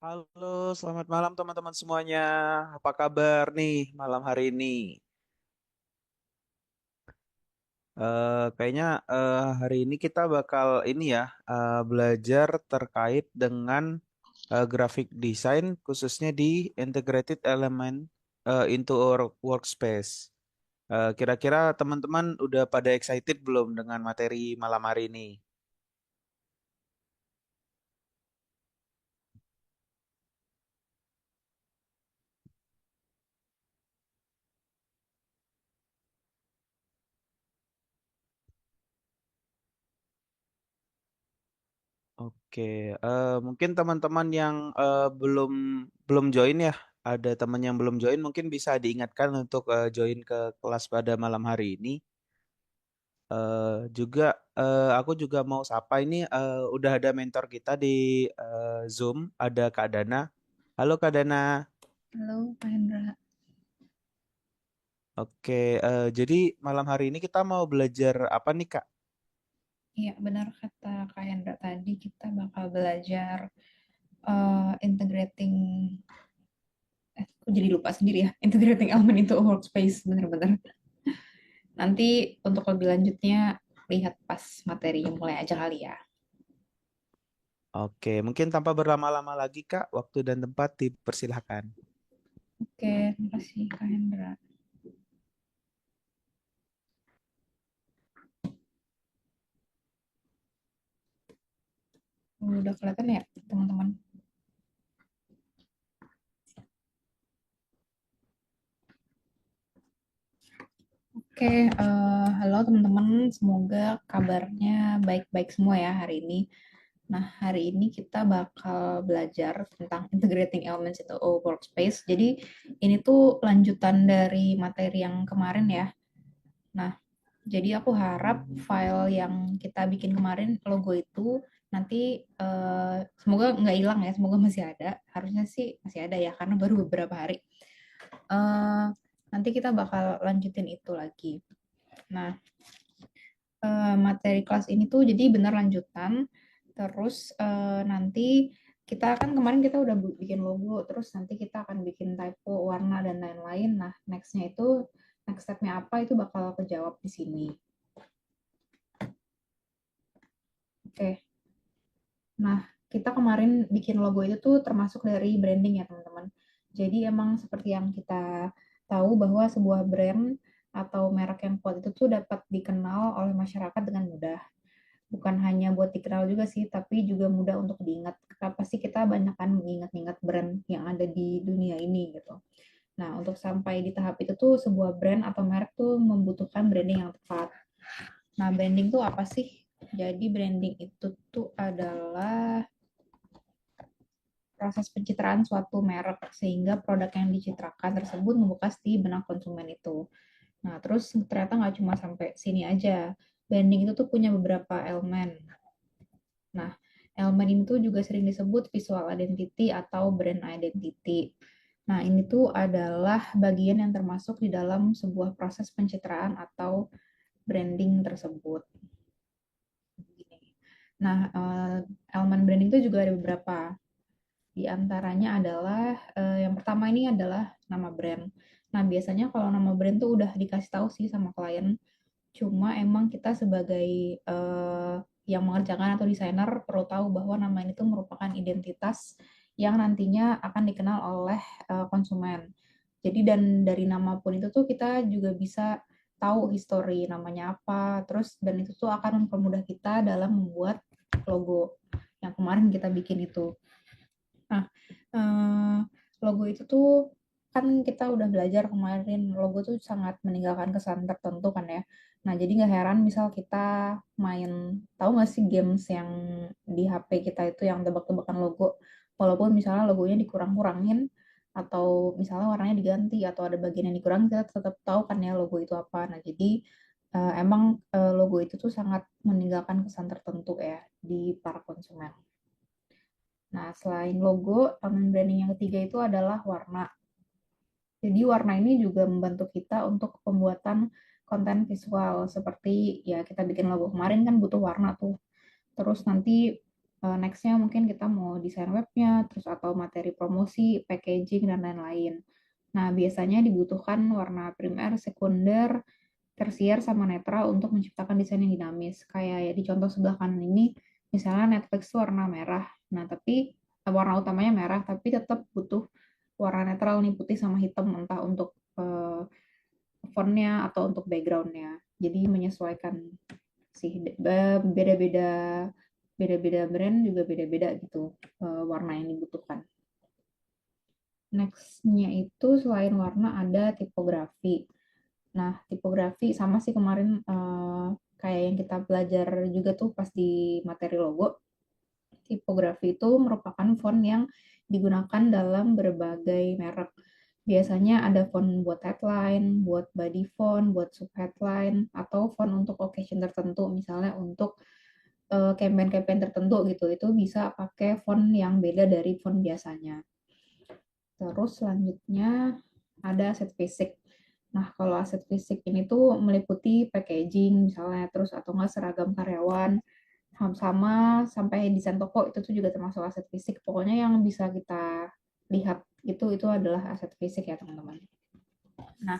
Halo, selamat malam teman-teman semuanya. Apa kabar nih malam hari ini? Kayaknya hari ini kita bakal ini ya belajar terkait dengan graphic design khususnya di integrated element into our workspace. Kira-kira teman-teman udah pada excited belum dengan materi malam hari ini? Oke, mungkin teman-teman yang belum belum join ya, ada teman yang belum join, mungkin bisa diingatkan untuk join ke kelas pada malam hari ini. Juga aku juga mau sapa ini, udah ada mentor kita di Zoom, ada Kak Dana. Halo Kak Dana. Halo, Pak Hendra. Oke, jadi malam hari ini kita mau belajar apa nih Kak? Iya, benar kata Kak Hendra tadi, kita bakal belajar integrating, aku jadi lupa sendiri ya, integrating element into a workspace, benar-benar. Nanti untuk lebih lanjutnya, lihat pas materinya mulai aja kali ya. Oke, mungkin tanpa berlama-lama lagi Kak, waktu dan tempat dipersilahkan. Oke, terima kasih Kak Hendra. Udah kelihatan ya, teman-teman? Oke, halo teman-teman, semoga kabarnya baik-baik semua ya hari ini. Nah, hari ini kita bakal belajar tentang integrating elements into a workspace. Jadi, ini tuh lanjutan dari materi yang kemarin ya. Nah, jadi aku harap file yang kita bikin kemarin, logo itu, nanti semoga nggak hilang ya, semoga masih ada. Harusnya sih masih ada ya, karena baru beberapa hari. Eh, Nanti kita bakal lanjutin itu lagi. Nah, materi kelas ini tuh jadi benar lanjutan. Terus nanti kita kan kemarin kita udah bikin logo, terus nanti kita akan bikin typo, warna dan lain-lain. Nah, nextnya itu next stepnya apa itu bakal kejawab di sini. Oke, nah kita kemarin bikin logo itu tuh termasuk dari branding ya teman-teman. Jadi emang seperti yang kita tahu bahwa sebuah brand atau merek yang kuat itu tuh dapat dikenal oleh masyarakat dengan mudah. Bukan hanya buat dikenal juga sih, tapi juga mudah untuk diingat. Pasti kita banyak kan mengingat-ingat brand yang ada di dunia ini gitu. Nah, untuk sampai di tahap itu tuh sebuah brand atau merek tuh membutuhkan branding yang tepat. Nah, branding tuh apa sih? Jadi branding itu tuh adalah proses pencitraan suatu merek sehingga produk yang dicitrakan tersebut membekas di benak konsumen itu. Nah, terus ternyata nggak cuma sampai sini aja. Branding itu tuh punya beberapa elemen. Nah, elemen ini tuh juga sering disebut visual identity atau brand identity. Nah, ini tuh adalah bagian yang termasuk di dalam sebuah proses pencitraan atau branding tersebut. Nah, elemen branding itu juga ada beberapa. Di antaranya adalah yang pertama ini adalah nama brand. Nah, biasanya kalau nama brand tuh udah dikasih tahu sih sama klien. Cuma emang kita sebagai yang mengerjakan atau desainer perlu tahu bahwa nama ini tuh merupakan identitas yang nantinya akan dikenal oleh konsumen. Jadi dan dari nama pun itu tuh kita juga bisa tahu histori namanya apa, terus dan itu tuh akan mempermudah kita dalam membuat logo yang kemarin kita bikin itu. Nah, eh, logo itu tuh kan kita udah belajar kemarin logo tuh sangat meninggalkan kesan tertentu kan ya. Nah, jadi nggak heran misal kita main, tahu nggak sih games yang di HP kita itu yang tebak-tebakan logo, walaupun misalnya logonya dikurang-kurangin atau misalnya warnanya diganti atau ada bagian yang dikurang kita tetap tahu kan ya logo itu apa. Nah, jadi emang logo itu tuh sangat meninggalkan kesan tertentu ya di para konsumen. Nah, selain logo, elemen branding yang ketiga itu adalah warna. Jadi warna ini juga membantu kita untuk pembuatan konten visual seperti ya kita bikin logo kemarin kan butuh warna tuh. Terus nanti Next-nya mungkin kita mau desain webnya, terus atau materi promosi, packaging, dan lain-lain. Nah, biasanya dibutuhkan warna primer, sekunder, tersier, sama netral untuk menciptakan desain yang dinamis. Kayak ya di contoh sebelah kanan ini, misalnya Netflix itu warna merah. Nah, tapi warna utamanya merah, tapi tetap butuh warna netral nih, putih sama hitam, entah untuk fontnya atau untuk backgroundnya. Jadi menyesuaikan sih, beda-beda beda-beda brand juga beda-beda gitu warna yang dibutuhkan. Next-nya itu selain warna ada tipografi. Nah, tipografi sama sih kemarin kayak yang kita belajar juga tuh pas di materi logo. Tipografi itu merupakan font yang digunakan dalam berbagai merek. Biasanya ada font buat headline, buat body font, buat subheadline, atau font untuk occasion tertentu, misalnya untuk campaign-campaign tertentu gitu. Itu bisa pakai font yang beda dari font biasanya. Terus selanjutnya ada aset fisik. Nah, kalau aset fisik ini tuh meliputi packaging misalnya, terus atau enggak seragam karyawan, sama sampai desain toko itu tuh juga termasuk aset fisik. Pokoknya yang bisa kita lihat itu adalah aset fisik ya teman-teman. Nah,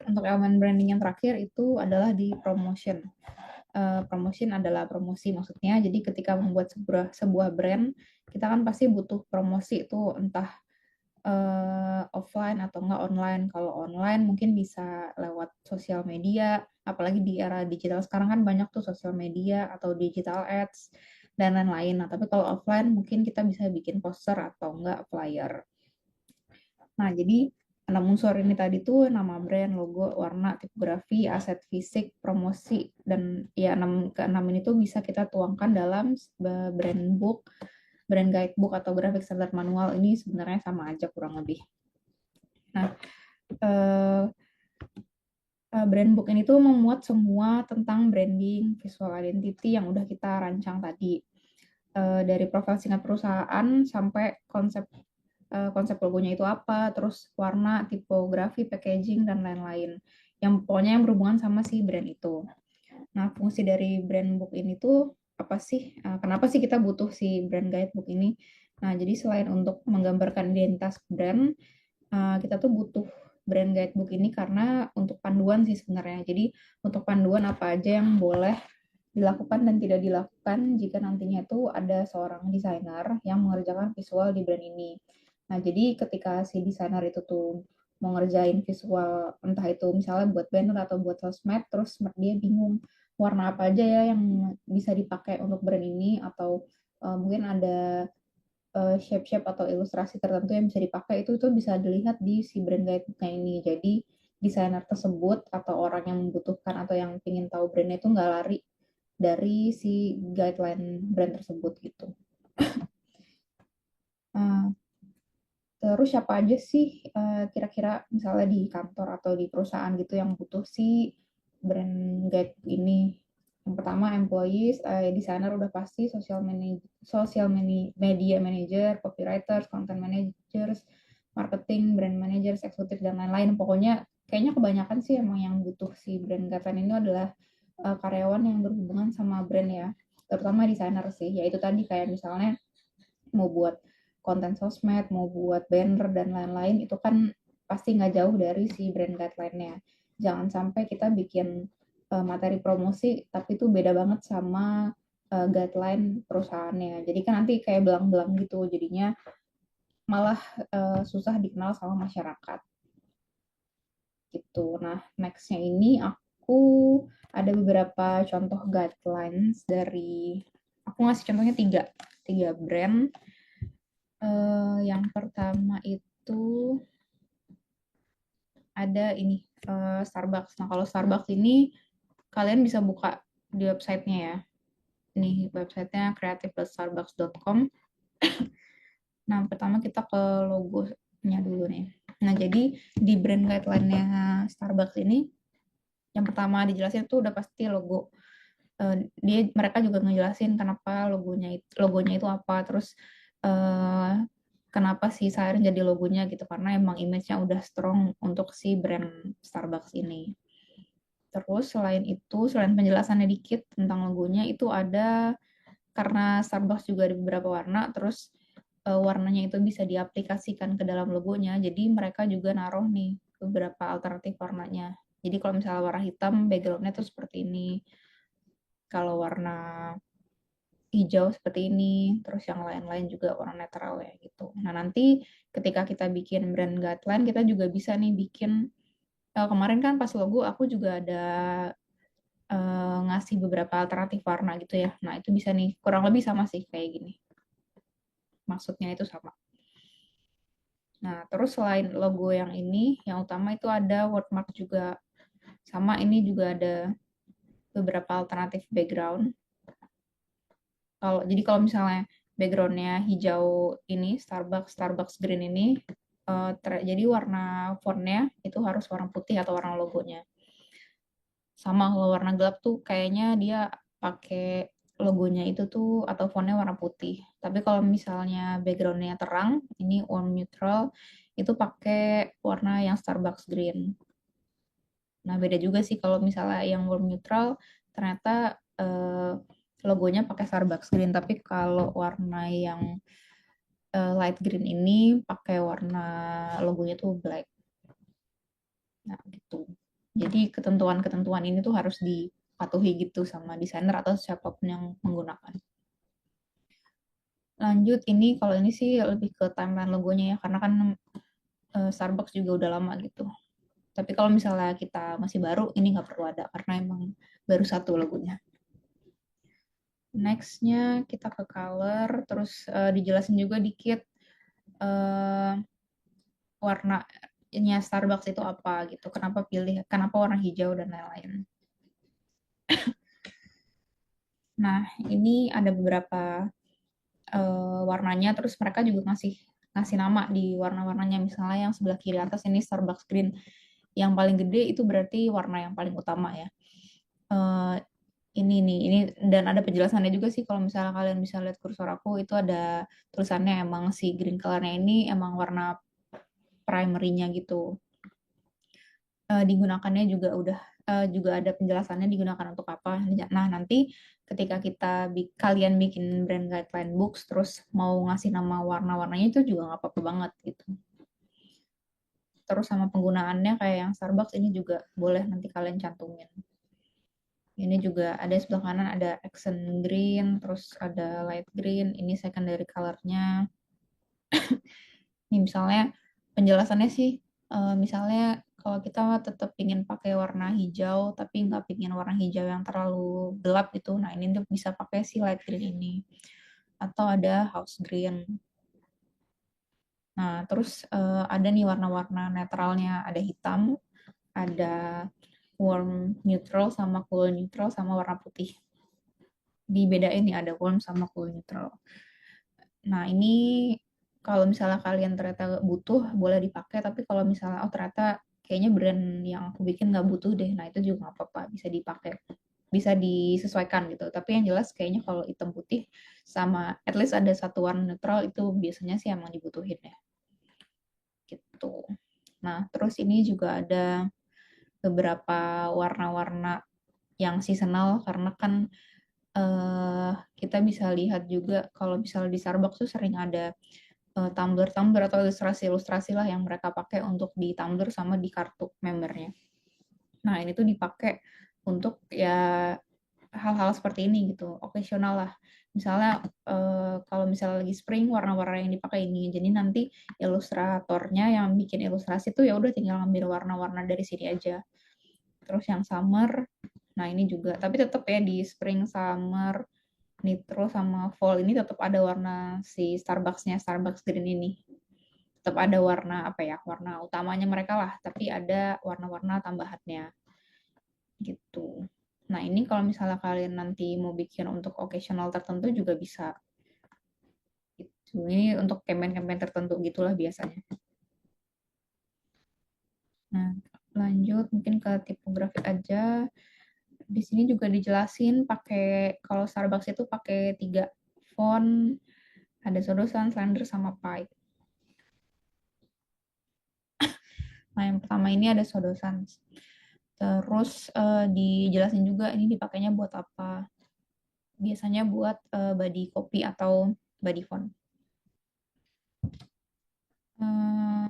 untuk elemen branding yang terakhir itu adalah di promotion. Promotion adalah promosi maksudnya. Jadi ketika membuat sebuah brand, kita kan pasti butuh promosi itu entah offline atau enggak online. Kalau online mungkin bisa lewat sosial media, apalagi di era digital sekarang kan banyak tuh sosial media atau digital ads dan lain-lain. Nah, tapi kalau offline mungkin kita bisa bikin poster atau enggak flyer. Nah, jadi 6 unsur ini tadi tuh nama brand, logo, warna, tipografi, aset fisik, promosi, dan ya keenam ini tuh bisa kita tuangkan dalam brand book, brand guidebook atau graphic standard manual. Ini sebenarnya sama aja kurang lebih. Nah, eh, brand book ini tuh memuat semua tentang branding, visual identity yang udah kita rancang tadi. Dari profil singkat perusahaan sampai konsep logonya itu apa, terus warna, tipografi, packaging, dan lain-lain. Yang pokoknya yang berhubungan sama si brand itu. Nah, fungsi dari brand book ini tuh apa sih? Kenapa sih kita butuh si brand guidebook ini? Nah, jadi selain untuk menggambarkan identitas brand, kita tuh butuh brand guidebook ini karena untuk panduan sih sebenarnya. Jadi untuk panduan apa aja yang boleh dilakukan dan tidak dilakukan jika nantinya itu ada seorang desainer yang mengerjakan visual di brand ini. Nah, jadi ketika si desainer itu tuh mau ngerjain visual, entah itu misalnya buat banner atau buat sosmed, terus dia bingung warna apa aja ya yang bisa dipakai untuk brand ini, atau mungkin ada shape-shape atau ilustrasi tertentu yang bisa dipakai, itu tuh bisa dilihat di si brand guide-nya ini. Jadi desainer tersebut atau orang yang membutuhkan atau yang ingin tahu brandnya itu nggak lari dari si guideline brand tersebut gitu. Terus siapa aja sih kira-kira misalnya di kantor atau di perusahaan gitu yang butuh si brand guide ini? Yang pertama employees, designer udah pasti, media manager, copywriters, content managers, marketing, brand managers, eksekutif, dan lain-lain. Pokoknya kayaknya kebanyakan sih emang yang butuh si brand guideline ini adalah karyawan yang berhubungan sama brand ya, terutama desainer sih. Yaitu tadi kayak misalnya mau buat konten sosmed, mau buat banner dan lain-lain, itu kan pasti nggak jauh dari si brand guideline-nya. Jangan sampai kita bikin materi promosi, tapi itu beda banget sama guideline perusahaannya. Jadi kan nanti kayak belang-belang gitu, jadinya malah susah dikenal sama masyarakat. Gitu. Nah, next-nya ini aku ada beberapa contoh guidelines dari, aku ngasih contohnya tiga brand. Yang pertama itu ada ini Starbucks. Nah, kalau Starbucks ini kalian bisa buka di websitenya ya. Nih websitenya creative.starbucks.com. Nah, pertama kita ke logonya dulu nih. Nah, jadi di brand guideline-nya Starbucks ini, yang pertama dijelasin tuh udah pasti logo. Mereka juga ngejelasin kenapa logonya itu apa, terus kenapa sih Siren jadi logonya gitu, karena emang image-nya udah strong untuk si brand Starbucks ini. Terus selain penjelasannya dikit tentang logonya, itu ada karena Starbucks juga ada beberapa warna, terus warnanya itu bisa diaplikasikan ke dalam logonya, jadi mereka juga naruh nih beberapa alternatif warnanya. Jadi kalau misalnya warna hitam, backgroundnya tuh seperti ini. Kalau warna hijau seperti ini, terus yang lain-lain juga warna netral ya gitu. Nah nanti ketika kita bikin brand guideline, kita juga bisa nih bikin, kemarin kan pas logo aku juga ada ngasih beberapa alternatif warna gitu ya. Nah itu bisa nih, kurang lebih sama sih kayak gini. Maksudnya itu sama. Nah terus selain logo yang ini, yang utama itu ada wordmark juga. Sama ini juga ada beberapa alternatif background. Jadi kalau misalnya backgroundnya hijau ini Starbucks green ini, jadi warna fontnya itu harus warna putih atau warna logonya. Sama kalau warna gelap tuh kayaknya dia pakai logonya itu tuh atau fontnya warna putih. Tapi kalau misalnya backgroundnya terang, ini warm neutral, itu pakai warna yang Starbucks green. Nah beda juga sih kalau misalnya yang warm neutral ternyata logonya pakai Starbucks green, tapi kalau warna yang light green ini pakai warna logonya tuh black. Nah, gitu. Jadi ketentuan-ketentuan ini tuh harus dipatuhi gitu sama desainer atau siapapun yang menggunakan. Lanjut, ini kalau ini sih lebih ke timeline logonya ya, karena kan Starbucks juga udah lama gitu. Tapi kalau misalnya kita masih baru, ini nggak perlu ada, karena emang baru satu logonya. Next-nya kita ke color, terus dijelasin juga dikit uh, warnanya Starbucks itu apa gitu, kenapa warna hijau dan lain-lain. Nah, ini ada beberapa warnanya, terus mereka juga ngasih nama di warna-warnanya. Misalnya yang sebelah kiri atas ini Starbucks Green, yang paling gede itu berarti warna yang paling utama ya. Uh, ini dan ada penjelasannya juga sih, kalau misalnya kalian bisa lihat kursor aku itu ada tulisannya, emang si green colornya ini emang warna primary-nya gitu. Digunakannya juga ada penjelasannya digunakan untuk apa. Nah, nanti ketika kalian bikin brand guideline books terus mau ngasih nama warna-warnanya itu juga nggak apa-apa banget gitu. Terus sama penggunaannya kayak yang Starbucks ini juga boleh nanti kalian cantumin. Ini juga ada sebelah kanan ada accent green, terus ada light green, ini secondary color-nya. Ini misalnya penjelasannya sih, misalnya kalau kita tetap ingin pakai warna hijau, tapi nggak ingin warna hijau yang terlalu gelap gitu, nah ini tuh bisa pakai si light green ini. Atau ada house green. Nah, terus ada nih warna-warna netralnya, ada hitam, ada warm neutral sama cool neutral sama warna putih. Dibedain nih, ada warm sama cool neutral. Nah, ini kalau misalnya kalian ternyata butuh, boleh dipakai. Tapi kalau misalnya, oh ternyata kayaknya brand yang aku bikin nggak butuh deh, nah itu juga nggak apa-apa, bisa dipakai. Bisa disesuaikan gitu. Tapi yang jelas kayaknya kalau hitam putih sama at least ada satu warna netral, itu biasanya sih emang dibutuhin ya. Gitu. Nah, terus ini juga ada beberapa warna-warna yang seasonal, karena kan kita bisa lihat juga kalau misalnya di Starbucks tuh sering ada tumbler-tumbler atau ilustrasi-ilustrasi lah yang mereka pakai untuk di tumbler sama di kartu membernya. Nah, ini tuh dipakai untuk ya hal-hal seperti ini gitu, occasional lah. Misalnya kalau misalnya lagi spring, warna-warna yang dipakai ini. Jadi nanti ilustratornya yang bikin ilustrasi tuh ya udah tinggal ngambil warna-warna dari sini aja. Terus yang summer, nah ini juga, tapi tetap ya di spring, summer, nitro sama fall ini tetap ada warna si Starbucksnya, Starbucks Green ini. Tetap ada warna apa ya, warna utamanya mereka lah, tapi ada warna-warna tambahannya gitu. Nah, ini kalau misalnya kalian nanti mau bikin untuk occasional tertentu juga bisa. Gitu. Ini untuk campaign-campaign tertentu gitulah biasanya. Nah, lanjut mungkin ke tipografi aja. Di sini juga dijelasin pakai, kalau Starbucks itu pakai 3 font, ada Sodosan, Slender, sama Pie. Nah, yang pertama ini ada Sodosan. Terus dijelasin juga ini dipakainya buat apa. biasanya buat body copy atau body font. Eh,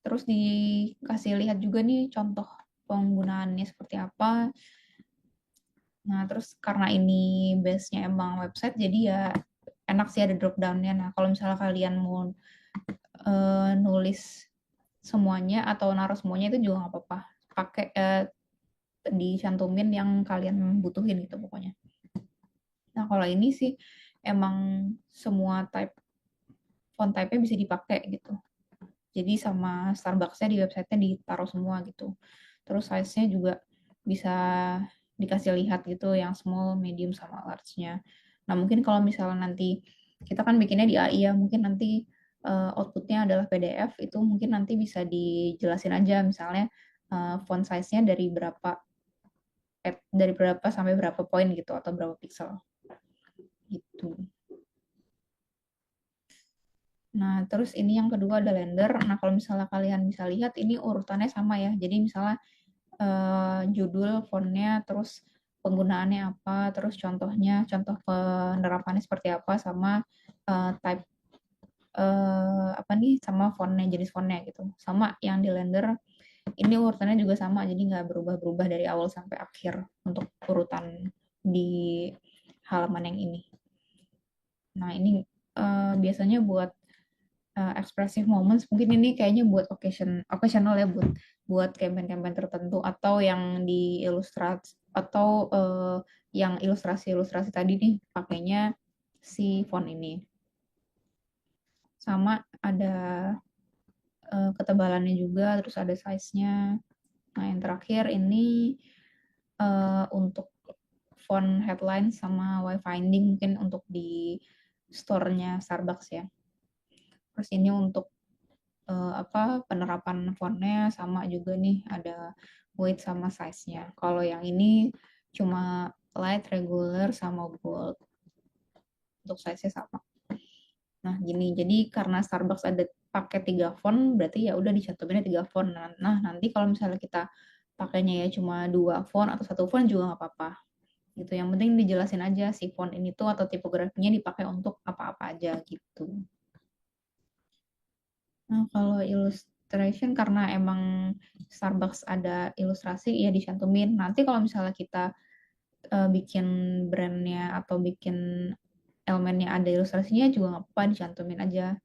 Terus dikasih lihat juga nih contoh penggunaannya seperti apa. Nah, terus karena ini base-nya emang website, jadi ya enak sih ada drop down-nya. Nah, kalau misalnya kalian mau nulis semuanya atau naruh semuanya itu juga nggak apa-apa. Pakai dicantumin yang kalian butuhin gitu pokoknya. Nah, kalau ini sih emang semua font type-nya bisa dipakai gitu. Jadi sama Starbucks-nya di website-nya ditaruh semua gitu. Terus size-nya juga bisa dikasih lihat gitu yang small, medium, sama large-nya. Nah, mungkin kalau misalnya nanti kita kan bikinnya di AI ya, mungkin nanti output-nya adalah PDF, itu mungkin nanti bisa dijelasin aja misalnya font size-nya dari berapa sampai berapa poin gitu atau berapa pixel gitu. Nah, terus ini yang kedua ada lender. Nah, kalau misalnya kalian bisa lihat ini urutannya sama ya. Jadi misalnya judul, fontnya, terus penggunaannya apa, terus contoh penerapannya seperti apa, sama type apa nih, sama fontnya, jenis fontnya gitu. Sama yang di lender, ini urutannya juga sama, jadi nggak berubah-berubah dari awal sampai akhir untuk urutan di halaman yang ini. Nah, ini biasanya buat expressive moments, mungkin ini kayaknya buat occasional ya, buat campaign-campaign tertentu atau yang di ilustrasi atau yang ilustrasi-ilustrasi tadi nih pakainya si font ini. Sama ada ketebalannya juga, terus ada size-nya. Nah, yang terakhir ini untuk font headline sama wayfinding mungkin untuk di store-nya Starbucks ya. Terus ini untuk apa penerapan fontnya sama juga nih, ada weight sama size-nya. Kalau yang ini cuma light, regular, sama bold. Untuk size-nya sama. Nah, gini. Jadi karena Starbucks ada pakai 3 font, berarti ya udah dicantuminnya 3 font. Nah, nanti kalau misalnya kita pakainya ya cuma 2 font atau 1 font juga nggak apa-apa. Gitu. Yang penting dijelasin aja si font ini tuh atau tipografinya dipakai untuk apa-apa aja gitu. Nah, kalau illustration karena emang Starbucks ada ilustrasi ya dicantumin. Nanti kalau misalnya kita bikin brandnya atau bikin elemennya ada ilustrasinya juga nggak apa-apa, dicantumin aja.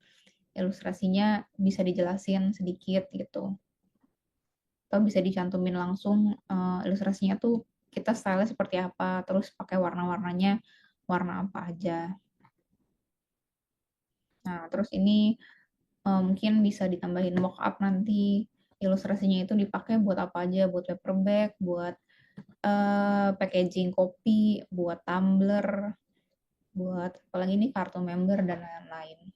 Ilustrasinya bisa dijelasin sedikit gitu. Atau bisa dicantumin langsung ilustrasinya tuh kita style seperti apa, terus pakai warna-warnanya warna apa aja. Nah, terus ini mungkin bisa ditambahin mockup nanti ilustrasinya itu dipakai buat apa aja, buat paper bag, buat packaging kopi, buat tumbler, buat apalagi ini kartu member dan lain-lain.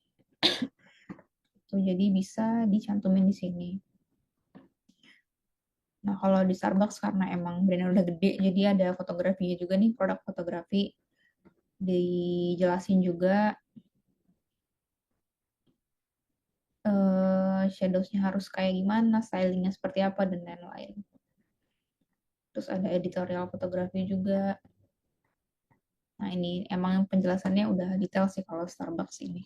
Tuh, jadi bisa dicantumin di sini. Nah, kalau di Starbucks karena emang brandnya udah gede, jadi ada fotografinya juga nih, produk fotografi. Dijelasin juga shadows-nya harus kayak gimana, stylingnya seperti apa, dan lain-lain. Terus ada editorial fotografi juga. Nah, ini emang penjelasannya udah detail sih kalau Starbucks ini.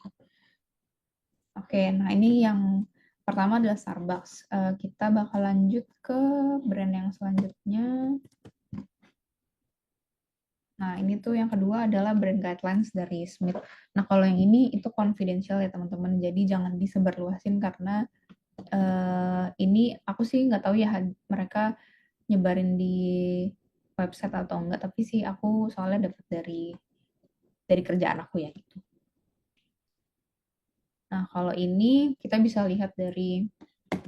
Oke, nah ini yang pertama adalah Starbucks. Kita bakal lanjut ke brand yang selanjutnya. Nah, ini tuh yang kedua adalah brand guidelines dari Smith. Nah, kalau yang ini itu confidential ya teman-teman. Jadi jangan disebarluasin karena ini aku sih nggak tahu ya mereka nyebarin di website atau enggak. Tapi sih aku soalnya dapat dari kerjaan aku ya gitu. Nah, kalau ini kita bisa lihat dari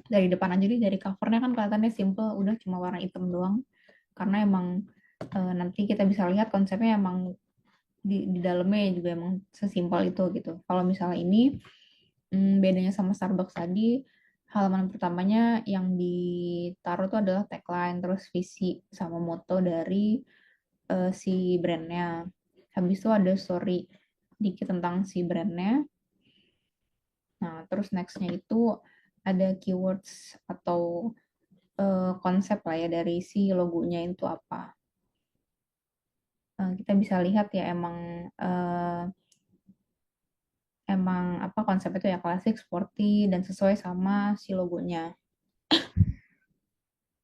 depan aja nih, dari covernya kan kelihatannya simple, udah cuma warna hitam doang. Karena emang nanti kita bisa lihat konsepnya emang di dalamnya juga emang sesimpel itu gitu. Kalau misalnya ini bedanya sama Starbucks tadi, halaman pertamanya yang ditaruh tuh adalah tagline, terus visi sama moto dari si brandnya. Habis itu ada story dikit tentang si brandnya. Nah, terus next-nya itu ada keywords atau konsep lah ya dari si logonya itu apa. kita bisa lihat ya emang eh, emang apa konsepnya itu ya klasik, sporty dan sesuai sama si logonya.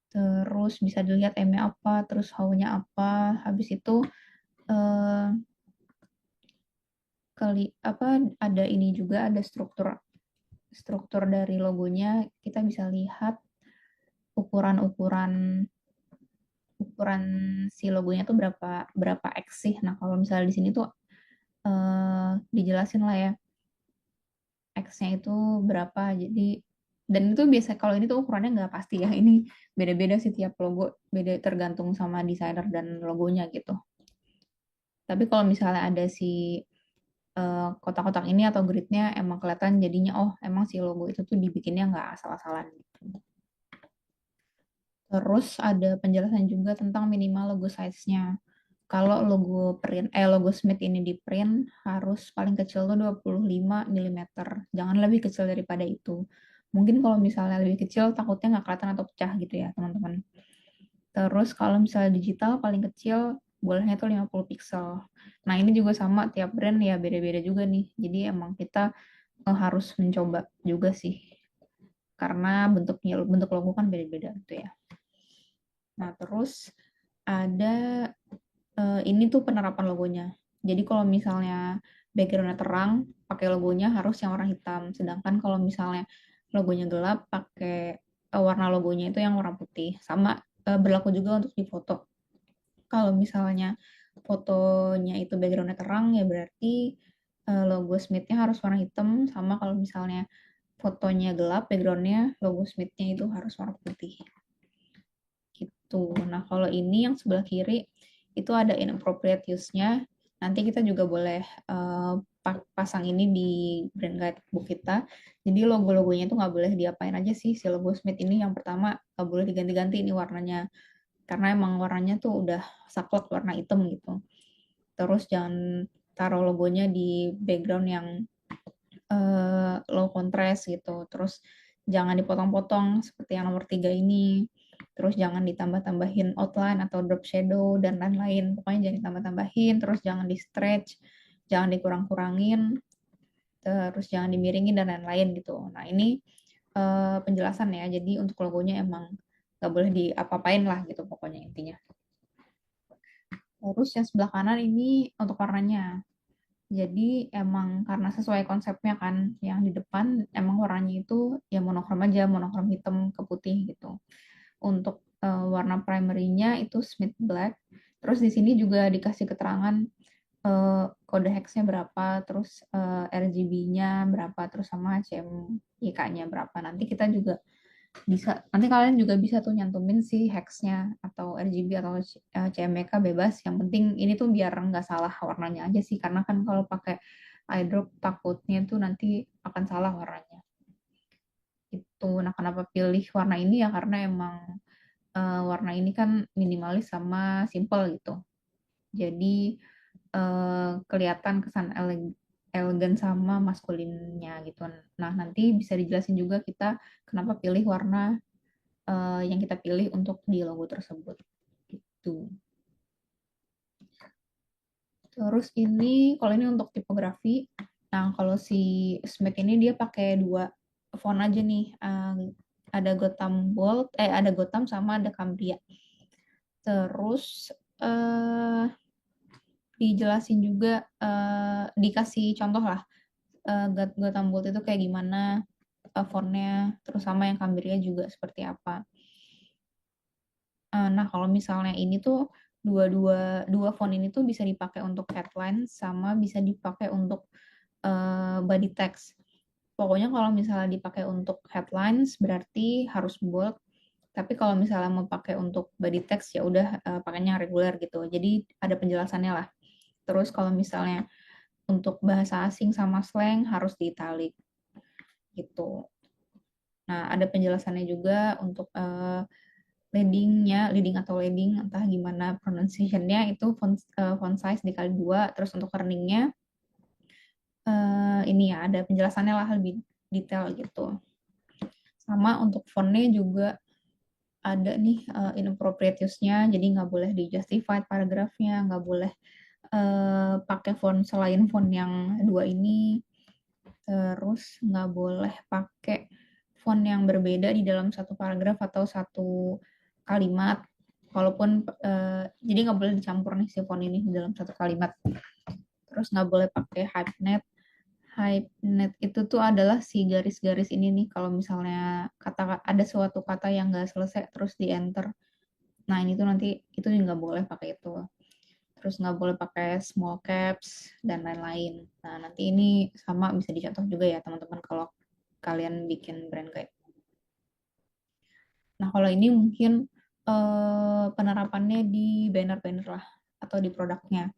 Terus bisa dilihat M-nya apa, terus how-nya apa. Habis itu eh, apa ada ini juga ada struktur struktur dari logonya. Kita bisa lihat ukuran-ukuran ukuran si logonya tuh berapa berapa X sih. Nah, kalau misalnya di sini tuh dijelasin lah ya X-nya itu berapa. Jadi dan itu biasa kalau ini tuh ukurannya nggak pasti ya. Ini beda-beda sih tiap logo, beda tergantung sama desainer dan logonya gitu. Tapi kalau misalnya ada si kotak-kotak ini atau gridnya emang kelihatan jadinya oh emang si logo itu tuh dibikinnya nggak asal-asalan gitu. Terus ada penjelasan juga tentang minimal logo size-nya. Kalau logo Smith ini di print harus paling kecil tuh 25 mm. Jangan lebih kecil daripada itu. Mungkin kalau misalnya lebih kecil takutnya nggak kelihatan atau pecah gitu ya, teman-teman. Terus kalau misalnya digital paling kecil bolehnya tuh 50 pixel. Nah, ini juga sama tiap brand ya beda-beda juga nih. Jadi emang kita harus mencoba juga sih. Karena bentuk logo kan beda-beda gitu ya. Nah, terus ada ini tuh penerapan logonya. Jadi kalau misalnya backgroundnya terang, pakai logonya harus yang warna hitam. Sedangkan kalau misalnya logonya gelap, pakai warna logonya itu yang warna putih. Sama berlaku juga untuk di foto. Kalau misalnya fotonya itu backgroundnya terang, ya berarti logo Smith-nya harus warna hitam. Sama kalau misalnya fotonya gelap, backgroundnya logo Smith-nya itu harus warna putih. Gitu. Nah, kalau ini yang sebelah kiri itu ada inappropriate use-nya. Nanti kita juga boleh pasang ini di brand guidebook kita. Jadi logo-logonya itu nggak boleh diapain aja sih si logo Smith ini. Yang pertama nggak boleh diganti-ganti ini warnanya. Karena emang warnanya tuh udah saklek warna hitam gitu. Terus jangan taruh logonya di background yang low contrast gitu. Terus jangan dipotong-potong seperti yang nomor 3 ini. Terus jangan ditambah-tambahin outline atau drop shadow dan lain-lain. Pokoknya jangan ditambah-tambahin, terus jangan di stretch, jangan dikurang-kurangin, terus jangan dimiringin dan lain-lain gitu. Nah, ini penjelasan ya. Jadi untuk logonya emang nggak boleh diapa-apain lah gitu pokoknya intinya. Terus yang sebelah kanan ini untuk warnanya. Jadi emang karena sesuai konsepnya kan, yang di depan emang warnanya itu ya monokrom aja, monokrom hitam ke putih gitu. Untuk warna primary-nya itu Smith Black. Terus di sini juga dikasih keterangan kode hex-nya berapa, terus RGB-nya berapa, terus sama CMYK-nya berapa. Nanti kita juga nanti kalian juga bisa tuh nyantumin si hex-nya atau RGB atau CMYK bebas. Yang penting ini tuh biar nggak salah warnanya aja sih, karena kan kalau pakai eyedrop takutnya tuh nanti akan salah warnanya. Itu. Nah, kenapa pilih warna ini ya karena emang warna ini kan minimalis sama simple gitu. Jadi kelihatan kesan elegan sama maskulinnya gitu. Nah, nanti bisa dijelasin juga kita kenapa pilih warna yang kita pilih untuk di logo tersebut. Gitu. Terus ini, kalau ini untuk tipografi. Nah, kalau si Smith ini dia pakai dua font aja nih. Ada Gotham Bold, ada Gotham sama ada Cambria. Terus dijelasin juga, dikasih contoh lah Gotham Bold itu kayak gimana fontnya, terus sama yang Cambria juga seperti apa. Nah, kalau misalnya ini tuh dua font ini tuh bisa dipakai untuk headline sama bisa dipakai untuk body text. Pokoknya kalau misalnya dipakai untuk headlines berarti harus bold. Tapi kalau misalnya mau pakai untuk body text ya udah pakainya reguler gitu. Jadi ada penjelasannya lah. Terus kalau misalnya untuk bahasa asing sama slang harus di italic gitu. Nah, ada penjelasannya juga untuk leading atau leading entah gimana pronunciation-nya itu font size dikali 2. Terus untuk kerningnya ini ya ada penjelasannya lah lebih detail gitu. Sama untuk fontnya juga ada nih inappropriate use-nya, jadi nggak boleh di justified paragrafnya, nggak boleh pakai font selain font yang dua ini, terus nggak boleh pakai font yang berbeda di dalam satu paragraf atau satu kalimat. Walaupun jadi nggak boleh dicampur nih si font ini di dalam satu kalimat. Terus nggak boleh pakai hyphenate. Hyphenate itu tuh adalah si garis-garis ini nih. Kalau misalnya kata ada suatu kata yang nggak selesai terus di enter. Nah ini tuh nanti itu nggak boleh pakai itu. Terus nggak boleh pakai small caps dan lain-lain. Nah nanti ini sama bisa dicontoh juga ya teman-teman kalau kalian bikin brand guide. Nah kalau ini mungkin penerapannya di banner-banner lah atau di produknya.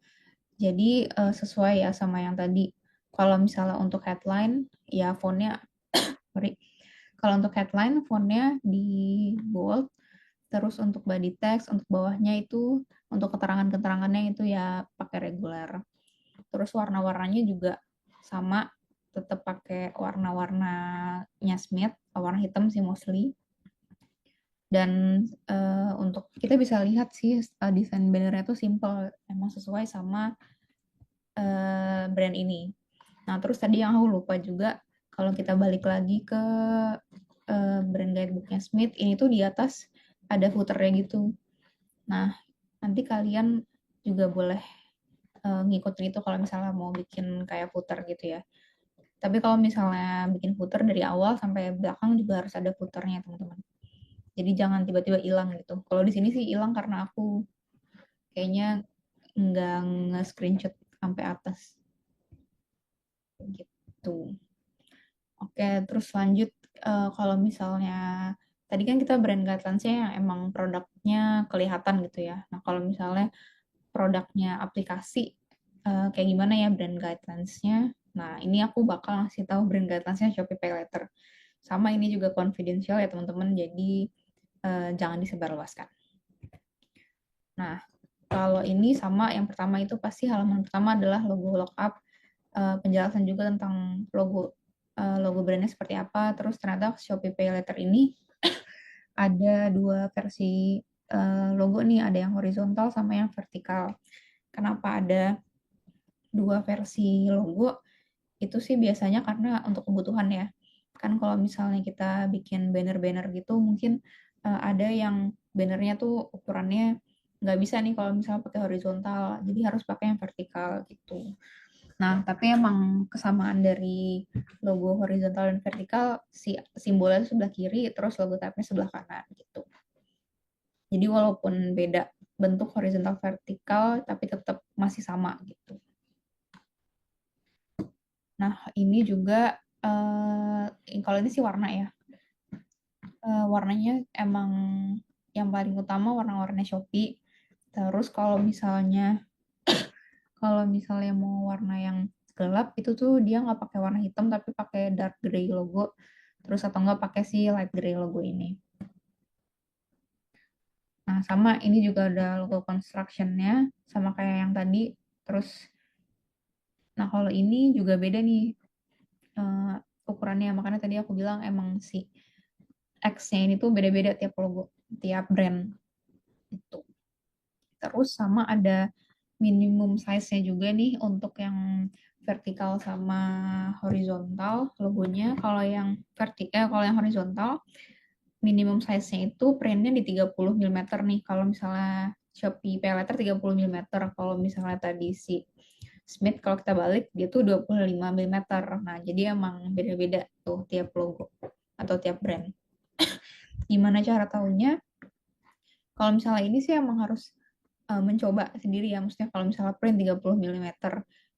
Jadi sesuai ya sama yang tadi. Kalau misalnya untuk headline, ya fontnya, sorry. Kalau untuk headline, fontnya di bold. Terus untuk body text, untuk bawahnya itu, untuk keterangan-keterangannya itu ya pakai reguler. Terus warna-warnanya juga sama, tetap pakai warna-warnanya Smith, warna hitam sih mostly. Dan untuk kita bisa lihat sih desain bannernya tuh simple, emang sesuai sama brand ini. Nah, terus tadi yang aku lupa juga, kalau kita balik lagi ke brand guidebooknya Smith, ini tuh di atas ada footernya gitu. Nah, nanti kalian juga boleh ngikutin itu kalau misalnya mau bikin kayak footer gitu ya. Tapi kalau misalnya bikin footer dari awal sampai belakang juga harus ada footernya, teman-teman. Jadi jangan tiba-tiba hilang gitu. Kalau di sini sih hilang karena aku kayaknya nggak nge-screenshot sampai atas gitu. Oke, terus lanjut kalau misalnya tadi kan kita brand guidelines-nya yang emang produknya kelihatan gitu ya. Nah, kalau misalnya produknya aplikasi kayak gimana ya brand guidelines-nya? Nah, ini aku bakal ngasih tahu brand guidelines-nya Shopee Pay Later. Sama ini juga confidential ya teman-teman, jadi jangan disebarluaskan. Nah, kalau ini sama yang pertama itu pasti halaman pertama adalah logo lookup, penjelasan juga tentang logo brandnya seperti apa. Terus ternyata Shopee Pay Later ini ada dua versi logo nih, ada yang horizontal sama yang vertikal. Kenapa ada dua versi logo? Itu sih biasanya karena untuk kebutuhan ya. Kan kalau misalnya kita bikin banner-banner gitu, mungkin ada yang bannernya tuh ukurannya nggak bisa nih kalau misalnya pakai horizontal, jadi harus pakai yang vertikal gitu. Nah, tapi emang kesamaan dari logo horizontal dan vertikal, si simbolnya sebelah kiri, terus logo type-nya sebelah kanan gitu. Jadi walaupun beda bentuk horizontal vertikal, tapi tetap masih sama gitu. Nah, ini juga kalau ini sih warna ya. Warnanya emang yang paling utama warna-warna Shopee. Terus kalau misalnya mau warna yang gelap itu tuh dia nggak pakai warna hitam tapi pakai dark gray logo. Terus atau nggak pakai si light gray logo ini. Nah, sama ini juga ada logo construction-nya sama kayak yang tadi. Terus nah kalau ini juga beda nih ukurannya. Makanya tadi aku bilang emang si X-nya ini tuh beda-beda tiap logo, tiap brand itu. Terus sama ada minimum size-nya juga nih untuk yang vertikal sama horizontal logonya. Kalau yang horizontal minimum size-nya itu printnya di 30 mm nih. Kalau misalnya Shopee Pay Later 30 mm. Kalau misalnya tadi si Smith kalau kita balik dia tuh 25 mm. Nah, jadi emang beda-beda tuh tiap logo atau tiap brand. Gimana cara tahunya? Kalau misalnya ini sih emang harus mencoba sendiri ya, maksudnya kalau misalnya print 30 mm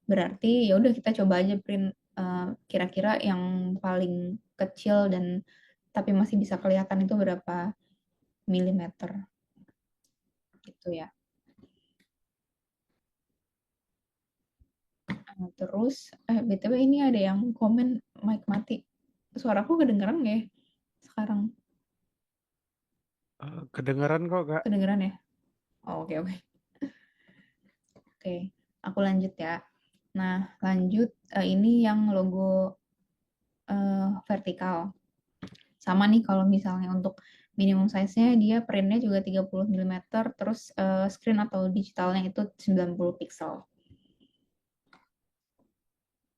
berarti ya udah kita coba aja print kira-kira yang paling kecil dan tapi masih bisa kelihatan itu berapa milimeter gitu ya. Terus BTW ini ada yang komen mic mati, suaraku kedengeran nggak ya sekarang? Kedengeran kok, Kak. Kedengeran ya? Oh, oke oke oke, aku lanjut ya. Nah, lanjut ini yang logo vertikal. Sama nih kalau misalnya untuk Minimum size-nya dia printnya juga 30 mm, terus screen atau digitalnya itu 90 pixel.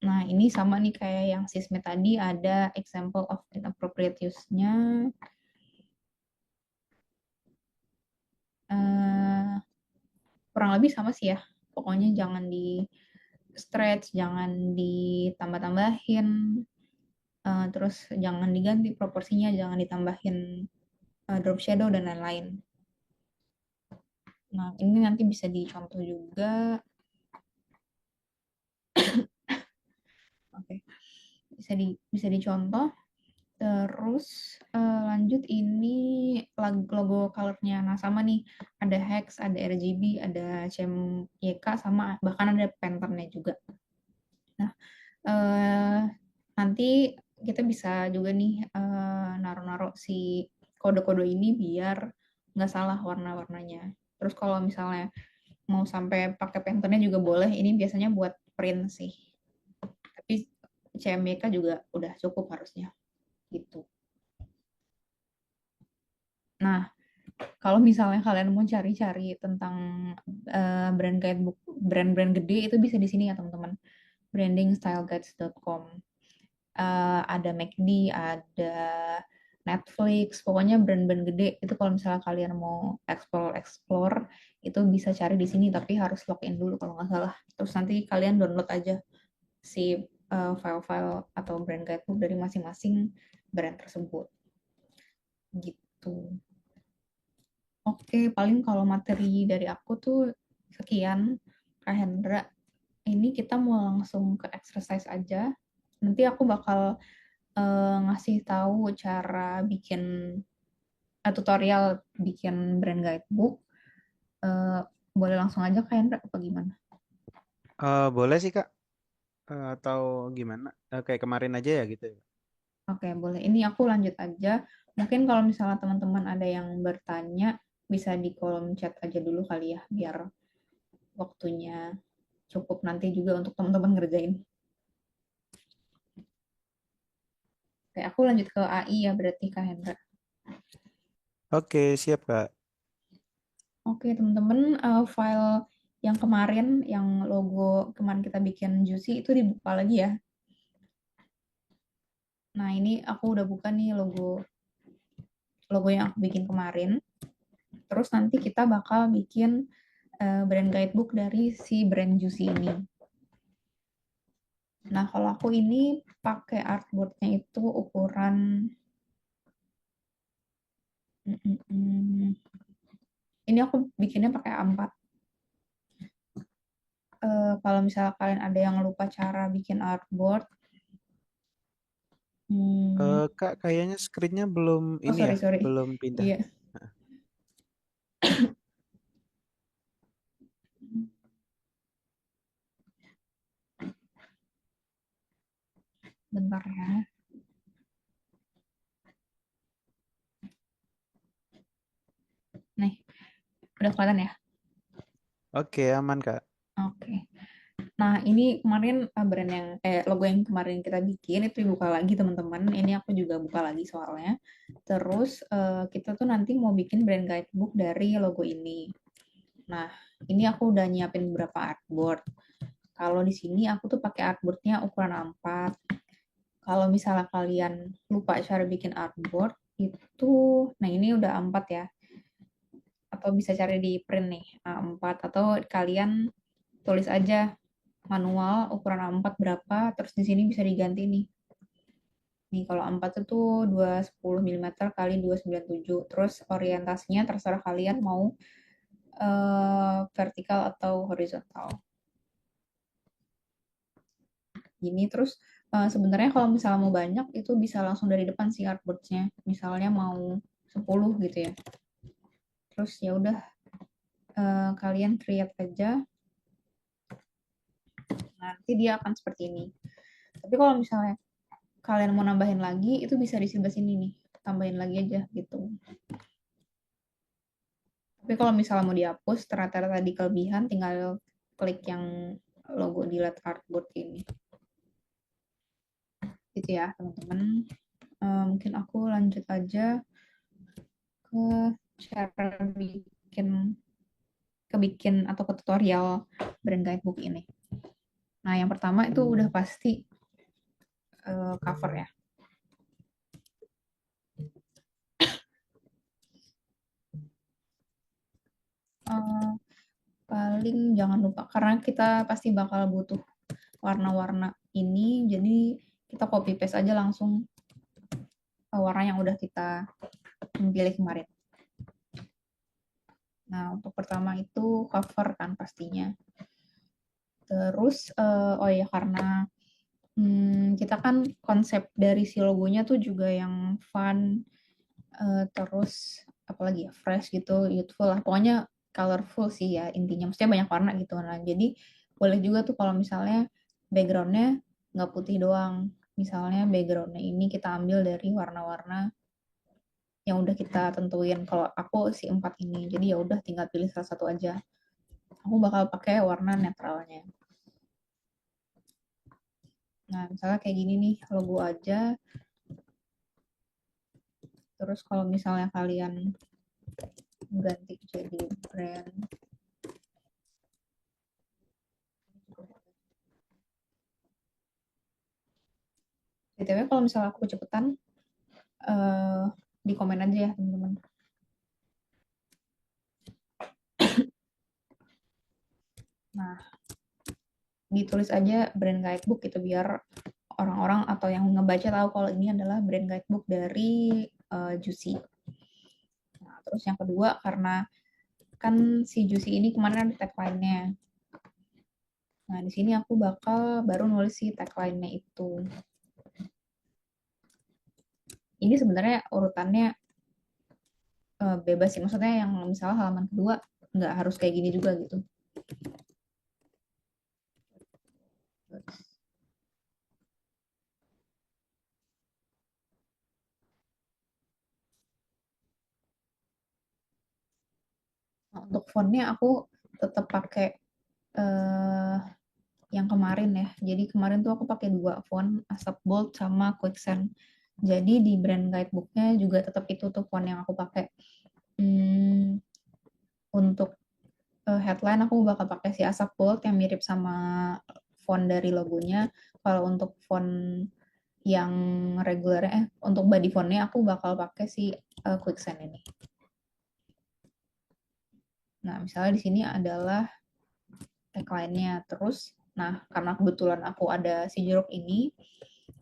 Nah, ini sama nih kayak yang Sisme tadi, ada example of inappropriate use-nya. Eh, kurang lebih sama sih ya. Pokoknya jangan di stretch, jangan ditambah-tambahin, terus jangan diganti proporsinya, jangan ditambahin drop shadow dan lain-lain. Nah, ini nanti bisa dicontoh juga. Oke, bisa dicontoh. Terus lanjut ini logo colornya. Nah, sama nih, ada hex, ada RGB, ada CMYK, sama bahkan ada patternnya juga. Nah, eh, nanti kita bisa juga nih naruh-naruh si kode-kode ini biar nggak salah warna-warnanya. Terus kalau misalnya mau sampai pakai patternnya juga boleh. Ini biasanya buat print sih. Tapi CMYK juga udah cukup harusnya gitu. Nah, kalau misalnya kalian mau cari-cari tentang brand guidebook, brand-brand gede itu bisa di sini ya teman-teman. Brandingstyleguides.com. Ada McD, ada Netflix, pokoknya brand-brand gede itu kalau misalnya kalian mau explore itu bisa cari di sini tapi harus login dulu kalau nggak salah. Terus nanti kalian download aja si file-file atau brand guidebook dari masing-masing brand tersebut gitu. Oke, paling kalau materi dari aku tuh sekian, Kak Hendra. Ini kita mau langsung ke exercise aja. Nanti aku bakal ngasih tahu cara bikin tutorial bikin brand guidebook. Eh, boleh langsung aja Kak Hendra apa gimana? Boleh sih Kak. Atau gimana? Kayak kemarin aja ya gitu ya. Oke, boleh. Ini aku lanjut aja. Mungkin kalau misalnya teman-teman ada yang bertanya, bisa di kolom chat aja dulu kali ya, biar waktunya cukup nanti juga untuk teman-teman ngerjain. Oke, aku lanjut ke AI ya berarti Kak Hendra. Oke, siap Kak. Oke, teman-teman, file yang kemarin, yang logo kemarin kita bikin Juicy itu dibuka lagi ya. Nah, ini aku udah buka nih logo yang aku bikin kemarin. Terus nanti kita bakal bikin brand guidebook dari si brand Juicy ini. Nah, kalau aku ini pakai artboardnya itu ukuran mm, mm, mm. Ini aku bikinnya pakai A4. Kalau misalnya kalian ada yang lupa cara bikin artboard, hmm, Kak, kayaknya screen-nya belum oh ini ya, sorry sorry, belum pindah. iya, bentar ya. Nih, udah kelihatan ya? Oke, aman Kak. Oke. Nah, ini kemarin brand yang logo yang kemarin kita bikin itu dibuka lagi teman-teman. Ini aku juga buka lagi soalnya. Terus kita tuh nanti mau bikin brand guidebook dari logo ini. Nah, ini aku udah nyiapin beberapa artboard. Kalau di sini aku tuh pakai artboardnya ukuran A4. Kalau misalnya kalian lupa cara bikin artboard itu, nah ini udah A4 ya. Atau bisa cari di print nih A4 atau kalian tulis aja manual ukuran A4 berapa, terus di sini bisa diganti nih. Nih kalau A4 itu 210 mm kali 297. Terus orientasinya terserah kalian mau vertikal atau horizontal. Gini terus sebenarnya kalau misalnya mau banyak itu bisa langsung dari depan sih artboardnya. Misalnya mau 10 gitu ya. Terus ya udah kalian create aja. Nanti dia akan seperti ini. Tapi kalau misalnya kalian mau nambahin lagi itu bisa di sebelah sini nih, tambahin lagi aja gitu. Tapi kalau misalnya mau dihapus ternyata tadi kelebihan tinggal klik yang logo delete artboard ini gitu ya teman-teman. Mungkin aku lanjut aja cara bikin atau ke tutorial brand guidebook ini. Nah, yang pertama itu udah pasti cover ya. Uh, Paling jangan lupa karena kita pasti bakal butuh warna-warna ini, jadi kita copy paste aja langsung warna yang udah kita pilih kemarin. Nah, untuk pertama itu cover kan pastinya. Terus, oh ya karena kita kan konsep dari si logonya tuh juga yang fun, terus apalagi ya fresh gitu, youthful lah. Pokoknya colorful sih ya intinya. Maksudnya banyak warna gitu. Nah, jadi boleh juga tuh kalau misalnya backgroundnya nggak putih doang. Misalnya backgroundnya ini kita ambil dari warna-warna yang udah kita tentuin. Kalau aku si 4 ini, jadi ya udah tinggal pilih salah satu aja. Aku bakal pakai warna netralnya. Nah, misalnya kayak gini nih, logo aja. Terus kalau misalnya kalian ganti jadi brand. BTW kalau misalnya aku kecepatan, eh, di komen aja ya teman-teman. Nah, ditulis aja brand guidebook gitu biar orang-orang atau yang ngebaca tahu kalau ini adalah brand guidebook dari Juicy. Nah, terus yang kedua karena kan si Juicy ini kemarin ada tagline-nya. Nah, di sini aku bakal baru nulis si tagline-nya itu. Ini sebenarnya urutannya bebas sih. Maksudnya yang misalnya halaman kedua nggak harus kayak gini juga gitu. Nah, untuk fontnya aku tetap pakai eh, yang kemarin ya. Jadi kemarin tuh aku pakai dua font, Asap Bold sama Quicksand. Jadi di brand guidebooknya juga tetap itu tuh font yang aku pakai. Hmm, untuk headline aku bakal pakai si Asap Bold yang mirip sama font dari logonya. Kalau untuk font yang reguler untuk body fontnya aku bakal pakai si Quicksand ini. Nah, misalnya di sini adalah tagline-nya. Terus, nah karena kebetulan aku ada si jeruk ini,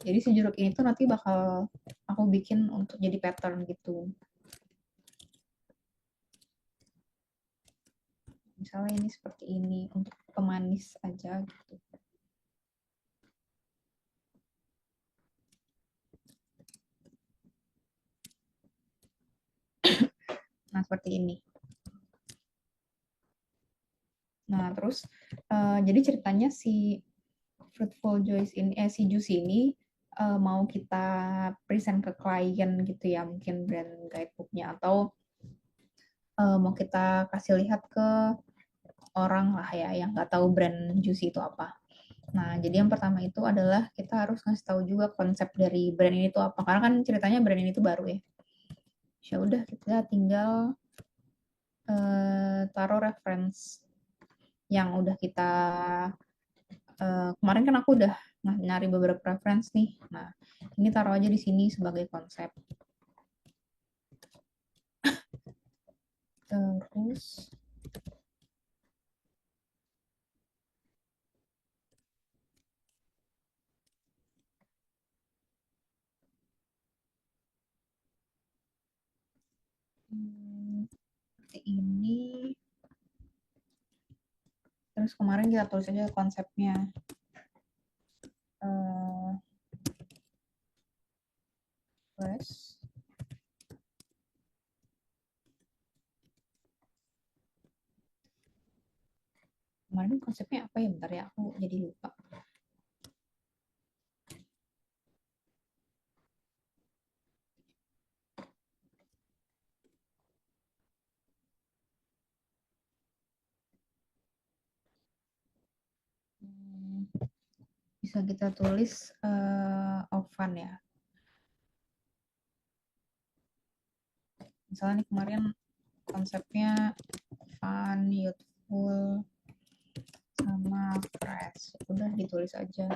jadi si jeruk ini tuh nanti bakal aku bikin untuk jadi pattern gitu. Misalnya ini seperti ini untuk pemanis aja gitu. Nah, seperti ini. Nah, terus jadi ceritanya si Fruitful Joys ini, si Juice ini mau kita present ke klien gitu ya, mungkin brand guidebooknya atau mau kita kasih lihat ke orang lah ya yang nggak tahu brand Juicy itu apa. Nah, jadi yang pertama itu adalah kita harus ngasih tahu juga konsep dari brand ini tuh apa. Karena kan ceritanya brand ini tuh baru ya. Ya udah kita tinggal taruh reference yang udah kita kemarin kan aku udah nyari beberapa reference nih. Nah, ini taruh aja di sini sebagai konsep. Terus seperti ini. Terus kemarin kita tulis aja konsepnya. Uh, Plus kemarin konsepnya apa ya, bentar ya aku jadi lupa. Bisa kita tulis oven ya. Misalnya nih kemarin konsepnya fun, youthful, sama fresh. Udah ditulis aja.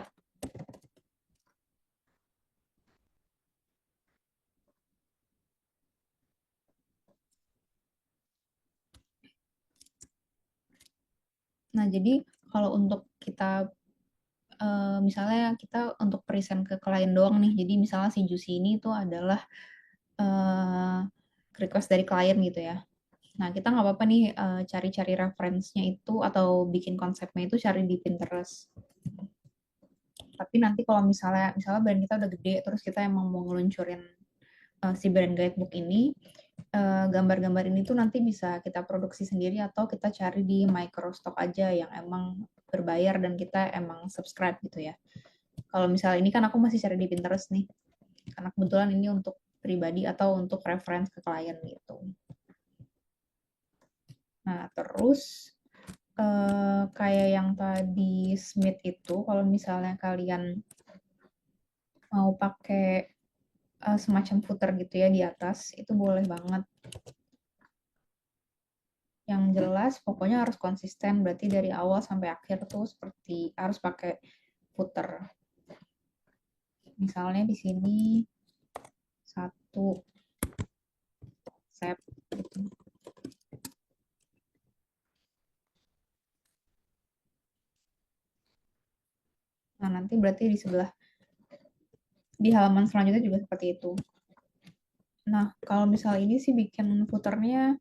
Nah, jadi kalau untuk kita misalnya kita untuk present ke klien doang nih. Jadi misalnya si Juicy ini tuh adalah uh, request dari klien gitu ya. Nah, kita nggak apa-apa nih cari-cari reference-nya itu atau bikin konsepnya itu cari di Pinterest. Tapi nanti kalau misalnya brand kita udah gede, terus kita emang mau ngeluncurin si brand guidebook ini, gambar-gambar ini tuh nanti bisa kita produksi sendiri atau kita cari di microstock aja yang emang berbayar dan kita emang subscribe gitu ya. Kalau misalnya ini kan aku masih cari di Pinterest nih, karena kebetulan ini untuk pribadi atau untuk reference ke klien gitu. Nah, terus kayak yang tadi Smith itu, kalau misalnya kalian mau pakai semacam footer gitu ya di atas, itu boleh banget. Yang jelas pokoknya harus konsisten, berarti dari awal sampai akhir tuh seperti harus pakai footer. Misalnya di sini satu set gitu. Nah, nanti berarti di sebelah di halaman selanjutnya juga seperti itu. Nah, kalau misalnya ini sih bikin footernya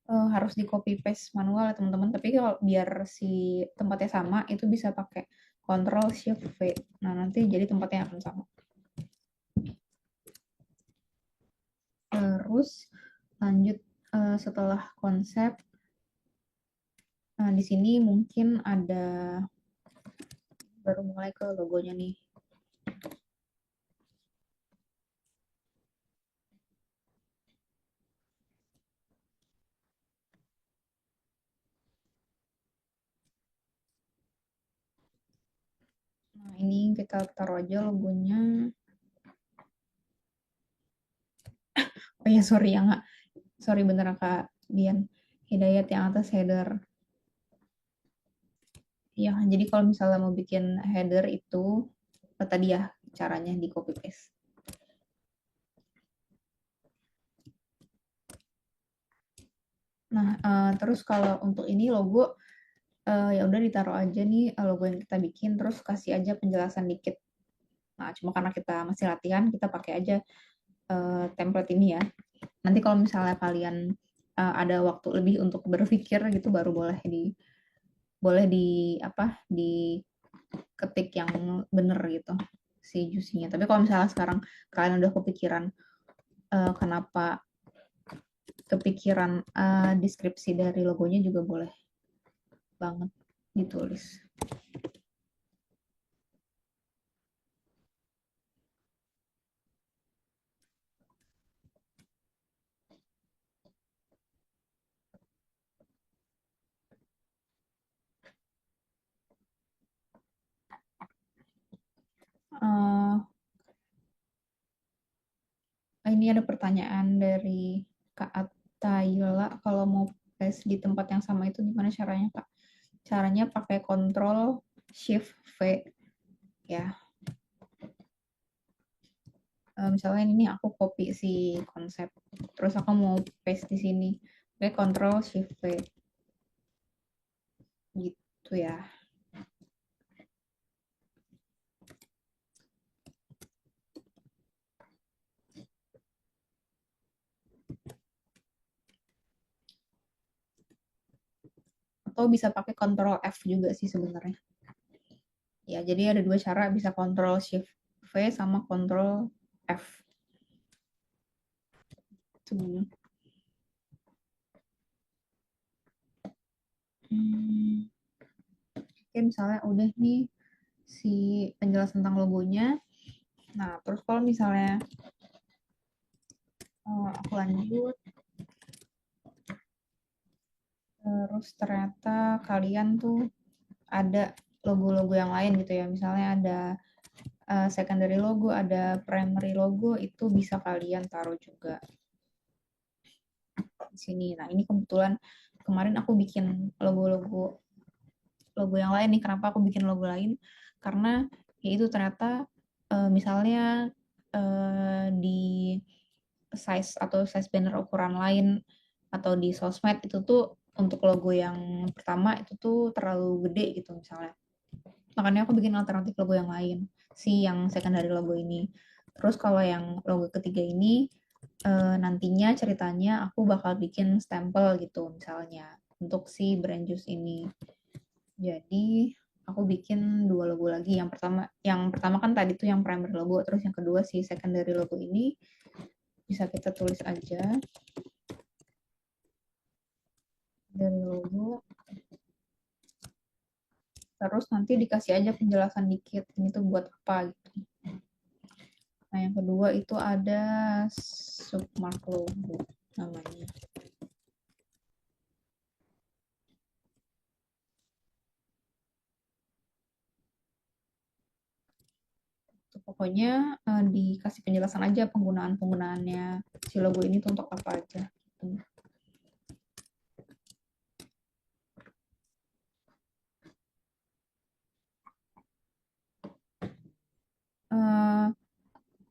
harus di copy paste manual ya teman-teman. Tapi kalau biar si tempatnya sama, itu bisa pakai Ctrl Shift V. Nah, nanti jadi tempatnya akan sama. Terus lanjut setelah konsep, di sini mungkin ada baru mulai ke logonya nih. Nah, ini kita taruh aja logonya. Oh ya, sorry ya nggak. Sorry bener Kak Dian. Hidayat yang atas header. Ya, jadi kalau misalnya mau bikin header itu, tadi ya caranya di copy paste. Nah, terus kalau untuk ini logo, ya udah ditaruh aja nih logo yang kita bikin, terus kasih aja penjelasan dikit. Nah, cuma karena kita masih latihan, kita pakai aja template ini ya. Nanti kalau misalnya kalian ada waktu lebih untuk berpikir gitu, baru boleh di apa diketik yang bener gitu si juicy-nya. Tapi kalau misalnya sekarang kalian udah kepikiran kenapa kepikiran deskripsi dari logonya juga boleh banget ditulis. Uh, ini ada pertanyaan dari Kak Atayla, kalau mau paste di tempat yang sama itu gimana caranya Kak? Caranya pakai Ctrl Shift V ya. Misalnya ini aku copy si konsep, terus aku mau paste di sini, pakai Ctrl Shift V gitu ya. Atau bisa pakai Ctrl F juga sih sebenarnya. Ya, jadi ada dua cara, bisa Ctrl Shift V sama Ctrl F. Tuh. Oke, misalnya udah nih si penjelasan tentang logonya. Nah, terus kalau misalnya aku lanjut, terus ternyata kalian tuh ada logo-logo yang lain gitu ya. Misalnya ada secondary logo, ada primary logo, itu bisa kalian taruh juga. di sini. Nah, ini kebetulan kemarin aku bikin logo yang lain nih. Kenapa aku bikin logo lain? Karena ya itu ternyata misalnya di size banner ukuran lain atau di sosmed itu tuh untuk logo yang pertama itu tuh terlalu gede gitu misalnya. Makanya aku bikin alternatif logo yang lain si yang secondary logo ini. Terus kalau yang logo ketiga ini nantinya ceritanya aku bakal bikin stempel gitu misalnya untuk si brand juice ini. Jadi aku bikin dua logo lagi. Yang pertama kan tadi tuh yang primary logo, terus yang kedua si secondary logo ini bisa kita tulis aja dari logo. Terus nanti dikasih aja penjelasan dikit ini tuh buat apa gitu. Nah, yang kedua itu ada submark logo namanya. Pokoknya dikasih penjelasan aja penggunaannya si logo ini tuh untuk apa aja. Uh,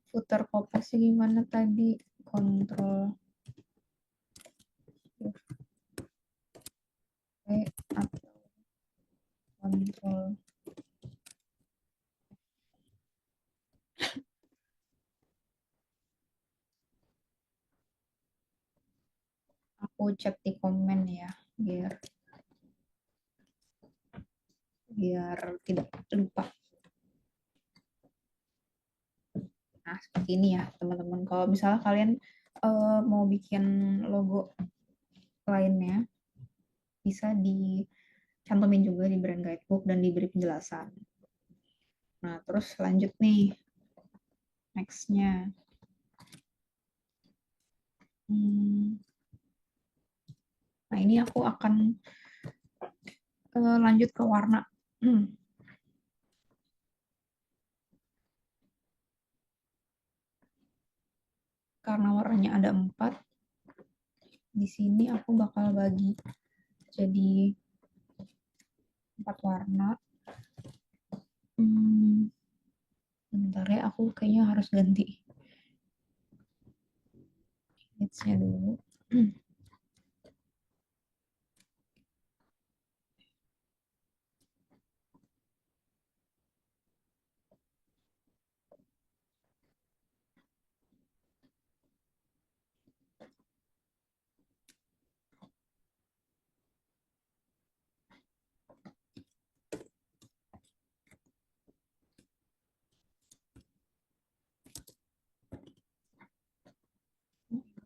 Footer kopasnya gimana tadi? Kontrol atau kontrol. Aku cek di komen ya biar tidak lupa. Nah, seperti ini ya teman-teman. Kalau misalnya kalian mau bikin logo lainnya, bisa dicantumin juga di brand guidebook dan diberi penjelasan. Nah, terus lanjut nih. Next-nya. Nah, ini aku akan lanjut ke warna. Karena warnanya ada 4, di sini aku bakal bagi jadi 4 warna. Bentar ya, aku kayaknya harus ganti image-nya dulu.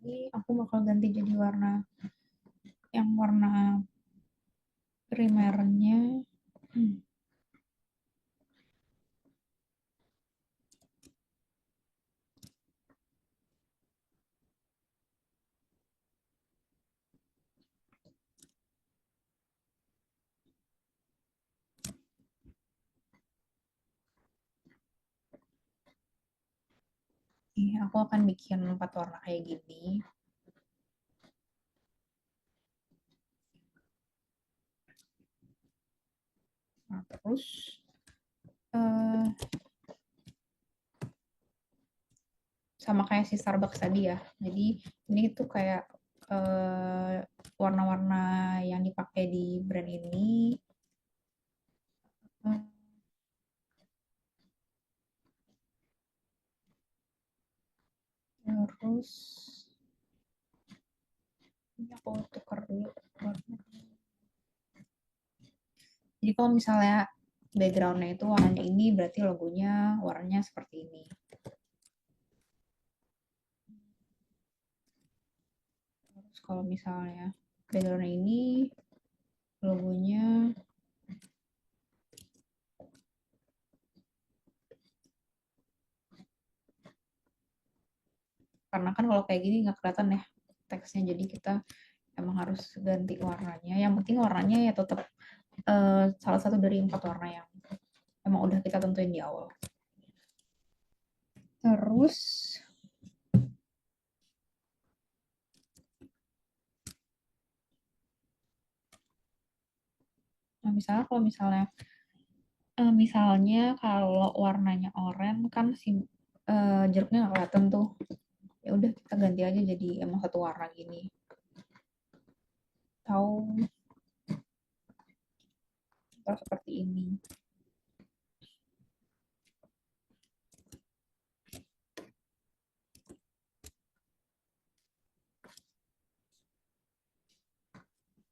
Ini aku bakal ganti jadi warna primernya. Aku akan bikin 4 warna kayak gini. Nah, terus sama kayak si Starbucks tadi ya. Jadi ini tuh kayak warna-warna yang dipakai di brand ini. Terus ini aku tukar dulu warna. Jadi kalau misalnya backgroundnya itu warnanya ini, berarti logonya warnanya seperti ini. Terus kalau misalnya backgroundnya ini, logonya karena kan kalau kayak gini nggak kelihatan ya teksnya, jadi kita emang harus ganti warnanya. Yang penting warnanya ya tetap salah satu dari 4 warna yang emang udah kita tentuin di awal. Terus Misalnya kalau misalnya kalau warnanya oranye kan si jeruknya nggak kelihatan tuh. Ya udah kita ganti aja jadi emang satu warna gini. Tahu atau seperti ini.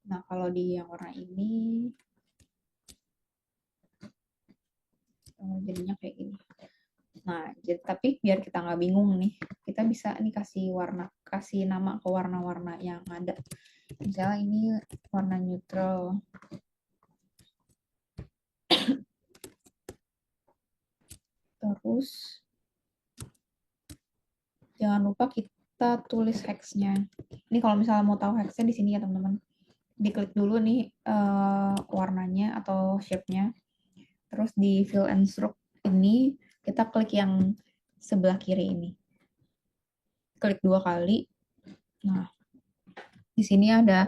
Nah, kalau di yang warna ini jadinya kayak gini. Nah, jadi, tapi biar kita nggak bingung nih, kita bisa nih kasih nama ke warna-warna yang ada. Misalnya ini warna neutral. Terus jangan lupa kita tulis hexnya. Ini kalau misalnya mau tahu hexnya di sini ya teman-teman. Diklik dulu nih warnanya atau shape-nya. Terus di fill and stroke ini kita klik yang sebelah kiri ini. Klik 2 kali. Nah, di sini ada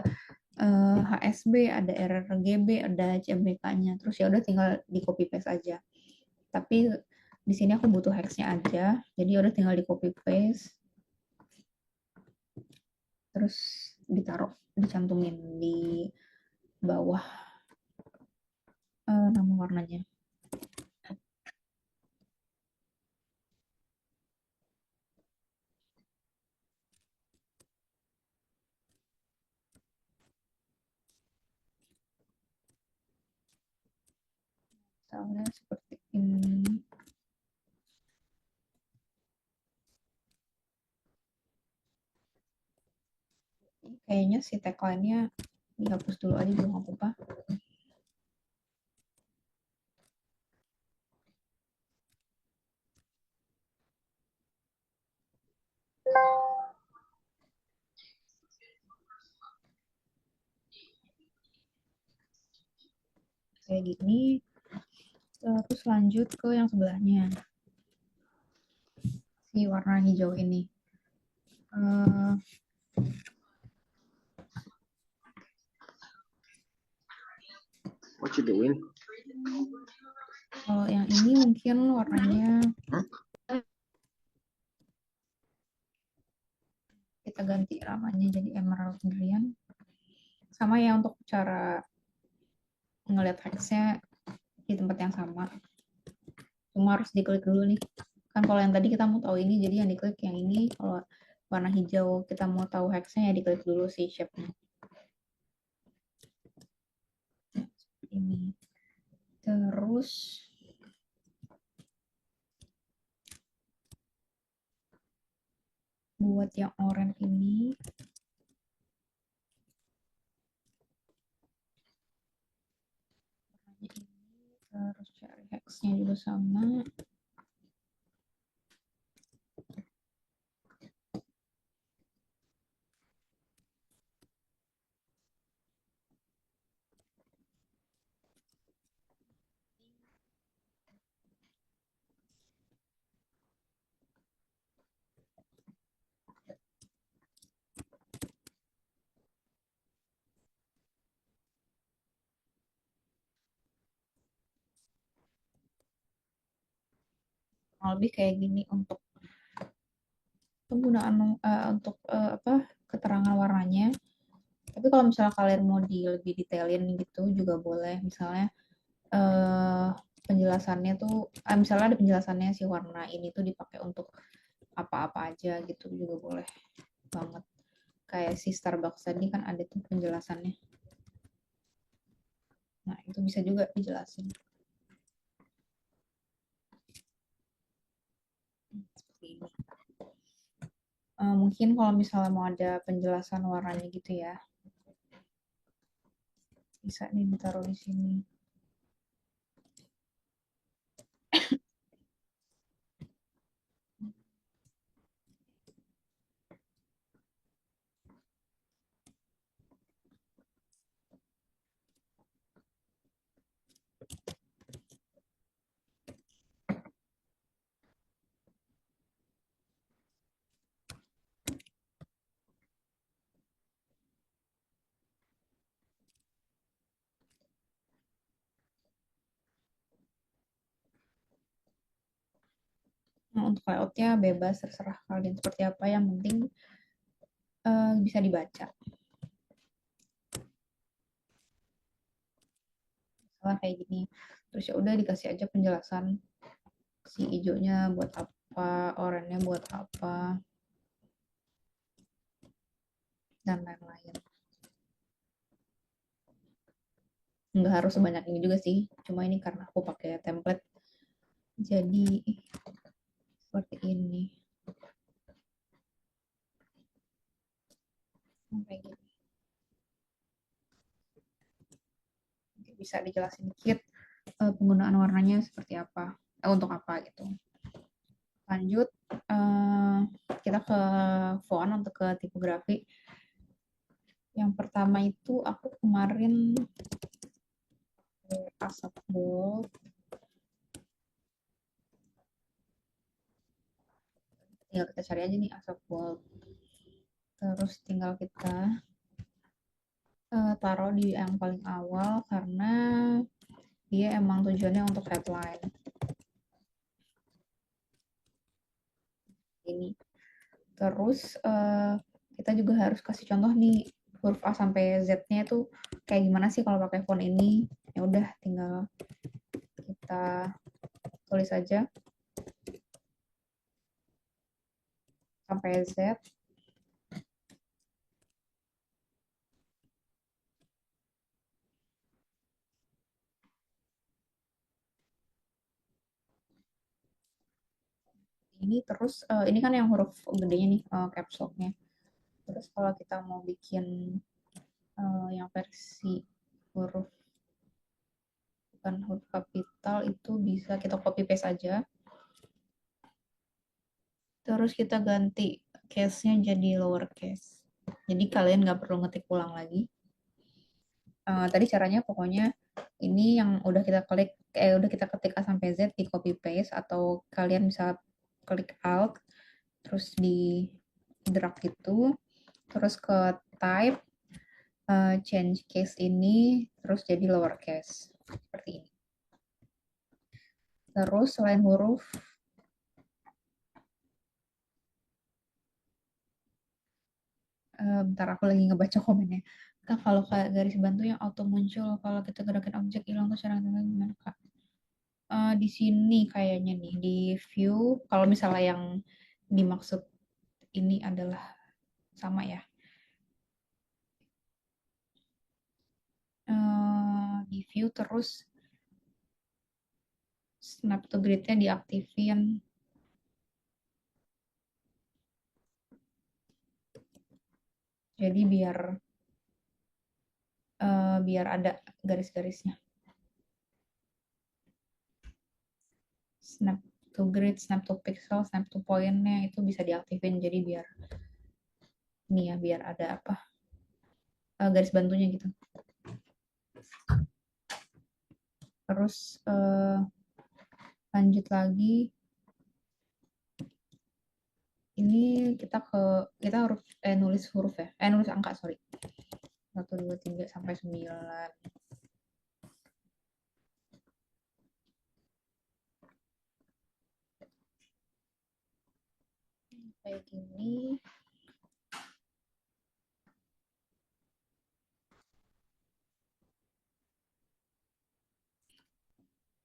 HSB, ada RRGB, ada CMYK-nya. Terus ya udah tinggal di copy paste aja. Tapi di sini aku butuh hexnya aja, jadi ya udah tinggal di copy paste. Terus ditaruh, dicantumin di bawah nama warnanya. Misalnya seperti ini. Kayaknya si tagline-nya dihapus dulu aja juga nggak apa-apa. Kayak gini. Terus lanjut ke yang sebelahnya. Si warna hijau ini. What you doing? Kalau yang ini mungkin warnanya kita ganti namanya jadi emerald green. Sama ya untuk cara ngeliat hexnya di tempat yang sama. Cuma harus diklik dulu nih. Kan kalau yang tadi kita mau tahu ini, jadi yang diklik yang ini. Kalau warna hijau kita mau tahu hexnya ya diklik dulu si shape-nya. Ini. Terus buat yang oranye ini terus cari hexnya juga sama. Lebih kayak gini untuk penggunaan untuk keterangan warnanya. Tapi kalau misalnya kalian mau lebih detailin gitu juga boleh. Misalnya penjelasannya tuh misalnya ada penjelasannya si warna ini tuh dipakai untuk apa-apa aja gitu juga boleh banget. Kayak si Starbucks tadi kan ada tuh penjelasannya. Nah, itu bisa juga dijelasin. Seperti ini. Mungkin kalau misalnya mau ada penjelasan warnanya gitu ya. Bisa nih ditaruh di sini. untuk layoutnya bebas, terserah kalian seperti apa, yang penting bisa dibaca. Misalnya kayak gini, terus ya udah dikasih aja penjelasan si hijaunya buat apa, oranye buat apa, dan lain-lain. Nggak harus sebanyak ini juga sih, cuma ini karena aku pakai template jadi seperti ini. Kayak gini. Bisa dijelasin dikit penggunaan warnanya seperti apa, untuk apa gitu. Lanjut, kita ke font untuk ke tipografi. Yang pertama itu aku kemarin asap bold. Tinggal kita cari aja nih asap bold. Terus tinggal kita taruh di yang paling awal karena dia emang tujuannya untuk headline. Ini. Terus kita juga harus kasih contoh nih huruf A sampai Z-nya itu kayak gimana sih kalau pakai font ini. Ya udah tinggal kita tulis aja sampai Z. Ini terus ini kan yang huruf gedenya nih caps lock-nya. Terus kalau kita mau bikin yang versi huruf bukan huruf kapital itu bisa kita copy paste aja. Terus kita ganti case-nya jadi lowercase. Jadi kalian nggak perlu ngetik ulang lagi. Tadi caranya pokoknya ini yang udah kita klik, udah kita ketik A sampai Z di copy paste atau kalian bisa klik Alt terus di drag gitu, terus ke type, change case ini terus jadi lowercase seperti ini. Terus selain huruf bentar aku lagi ngebaca komennya. Kak, kalau kayak garis bantu yang auto muncul kalau kita gerakin objek hilang tuh cara gimana Kak? Di sini kayaknya nih di view, kalau misalnya yang dimaksud ini adalah sama ya. Di view terus snap to grid-nya diaktifin. Jadi biar ada garis-garisnya. Snap to grid, snap to pixel, snap to point-nya itu bisa diaktifin. Jadi biar ini ya, biar ada apa garis bantunya gitu. Terus lanjut lagi. Ini kita harus nulis huruf ya, nulis angka sorry. 1, 2, 3 sampai 9. Kayak gini.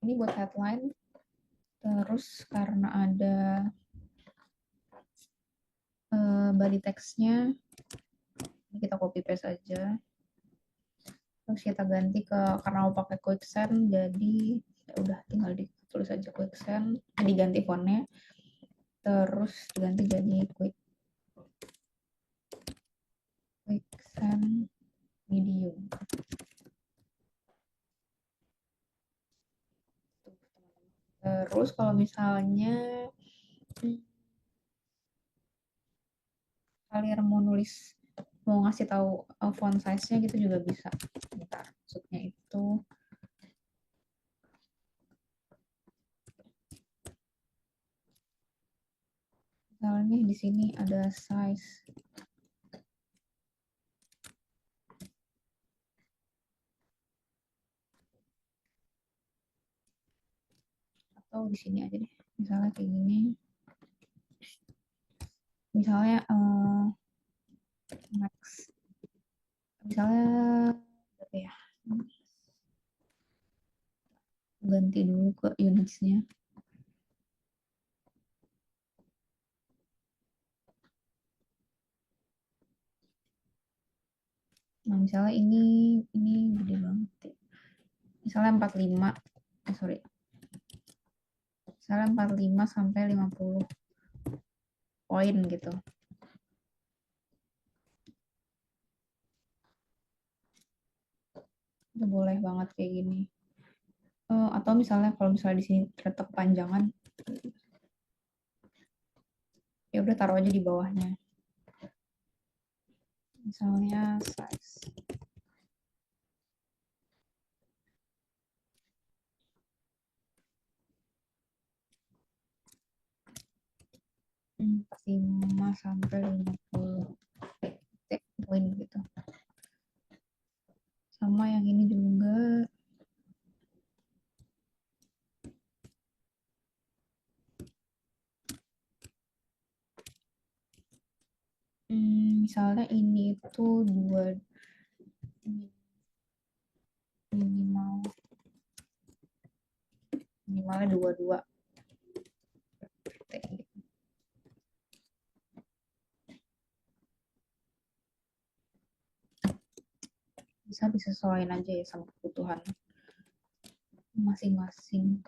Ini buat headline. Terus karena ada body text-nya, ini kita copy paste aja. Terus kita ganti karena mau pakai quicksand, jadi ya udah tinggal ditulis aja quicksand, diganti fontnya, terus diganti jadi quicksand medium. Terus kalau misalnya kalian mau ngasih tahu font size-nya gitu juga bisa. Bentar, maksudnya itu misalnya di sini ada size atau di sini aja deh, misalnya kayak gini. Misalnya max, misalnya berapa ya? Ganti dulu ke unitsnya. Nah, misalnya ini gede banget ya. Misalnya 45, sorry. Misalnya 45 sampai 50 poin gitu. Itu boleh banget kayak gini. Atau misalnya kalau misalnya di sini ternyata kepanjangan, ya udah taruh aja di bawahnya. Misalnya size 45 sampai 50 poin gitu. Sama yang ini juga. Misalnya ini itu dua minimal minimalnya 22. Bisa disesuaikan aja ya sama kebutuhan masing-masing.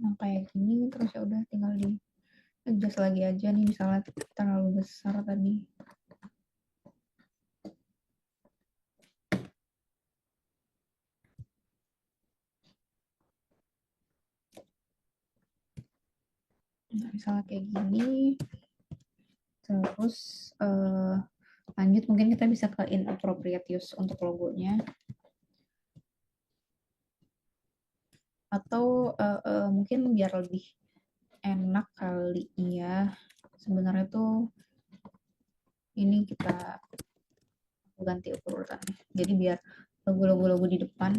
Nah kayak gini terus ya udah tinggal di adjust lagi aja nih, misalnya terlalu besar tadi. Nah, misalnya kayak gini, terus lanjut mungkin kita bisa ke inappropriate use untuk logonya, atau mungkin biar lebih enak kali ya, sebenarnya tuh ini kita ganti urutannya, jadi biar logo-logo di depan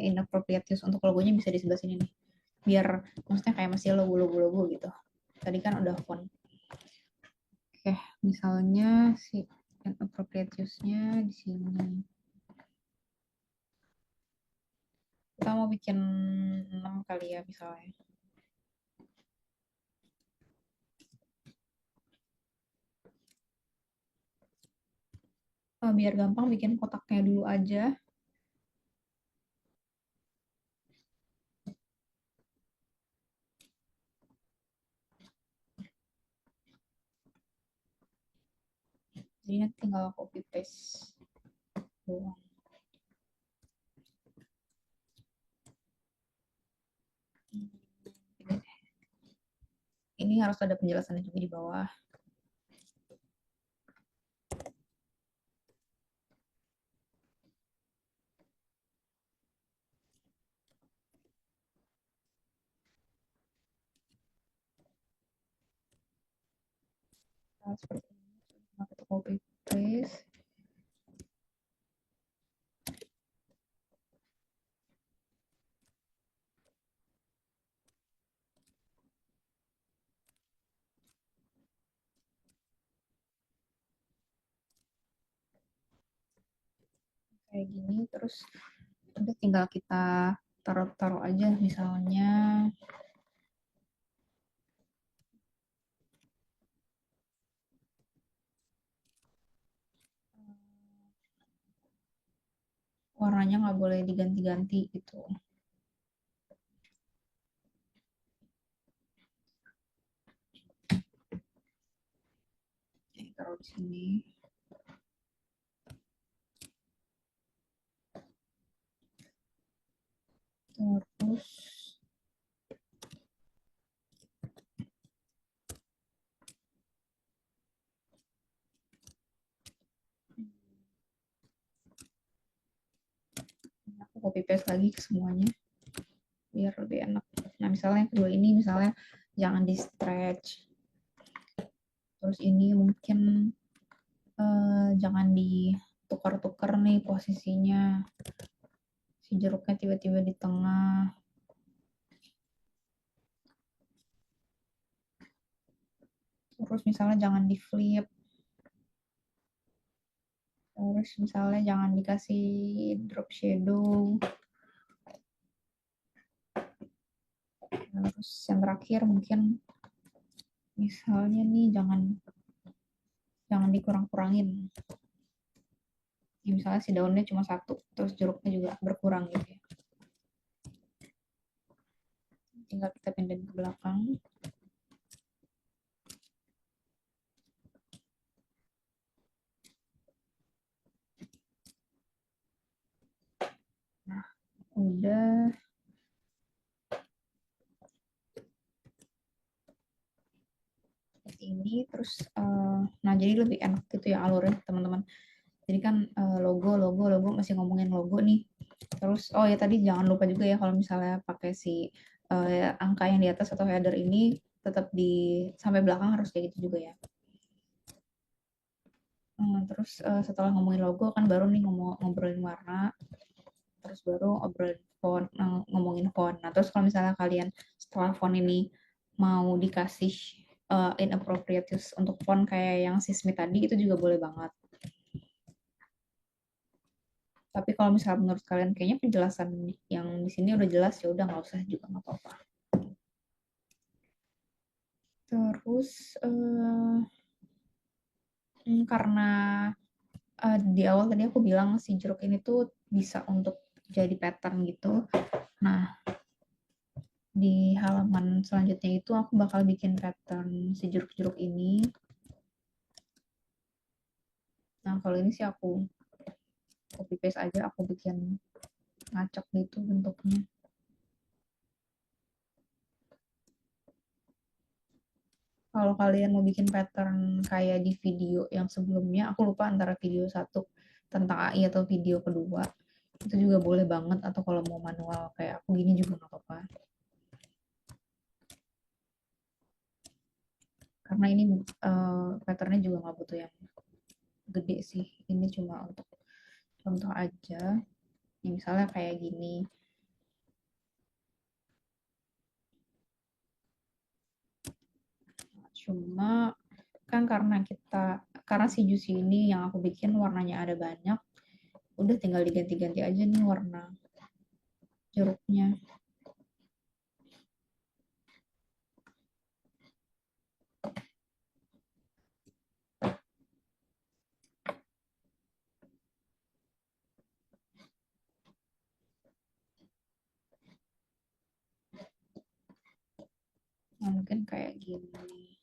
inappropriate use untuk logonya bisa di sebelah sini nih, biar maksudnya kayak masih logo gitu. Tadi kan udah font. Oke, misalnya si inappropriate use-nya di sini. Kita mau bikin 6 kali ya misalnya. Biar gampang bikin kotaknya dulu aja. Jadi nanti tinggal copy paste doang. Ini harus ada penjelasannya juga di bawah. Nah, seperti ini. Kita copy paste. Kayak gini, terus udah tinggal kita taruh-taruh aja, misalnya warnanya nggak boleh diganti-ganti gitu. Ini taruh di sini. Terus aku copy paste lagi ke semuanya biar lebih enak Nah, misalnya yang kedua ini misalnya jangan di stretch. Terus ini mungkin jangan ditukar-tukar nih posisinya. Si jeruknya tiba-tiba di tengah. Terus misalnya jangan di flip. Terus misalnya jangan dikasih drop shadow. Terus yang terakhir mungkin misalnya nih jangan dikurang-kurangin. Ya, misalnya si daunnya cuma satu, terus jeruknya juga berkurang gitu ya. Tinggal kita pindahin ke belakang. Nah, udah seperti ini. Terus, nah jadi lebih enak gitu ya alurnya teman-teman. Jadi kan logo masih ngomongin logo nih. Terus oh ya tadi jangan lupa juga ya kalau misalnya pakai si angka yang di atas atau header ini tetap di sampai belakang harus kayak gitu juga ya. Terus setelah ngomongin logo kan baru nih ngobrolin warna, terus baru ngobrolin font, ngomongin font. Nah terus kalau misalnya kalian setelah font ini mau dikasih inappropriate use untuk font kayak yang Sismi tadi itu juga boleh banget. Tapi kalau misalnya menurut kalian kayaknya penjelasan yang di sini udah jelas ya udah nggak usah juga nggak apa-apa. Terus karena di awal tadi aku bilang si jeruk ini tuh bisa untuk jadi pattern gitu. Nah, di halaman selanjutnya itu aku bakal bikin pattern si jeruk-jeruk ini. Nah, kalau ini sih aku copy paste aja, aku bikin ngacak gitu bentuknya. Kalau kalian mau bikin pattern kayak di video yang sebelumnya, aku lupa antara video satu tentang AI atau video kedua, itu juga boleh banget. Atau kalau mau manual kayak aku gini juga nggak apa-apa. Karena ini patternnya juga nggak butuh yang gede sih. Ini cuma untuk contoh aja. Ya, misalnya kayak gini. Cuma kan karena si juicy ini yang aku bikin warnanya ada banyak, udah tinggal diganti-ganti aja nih warna jeruknya. Nah, mungkin kayak gini.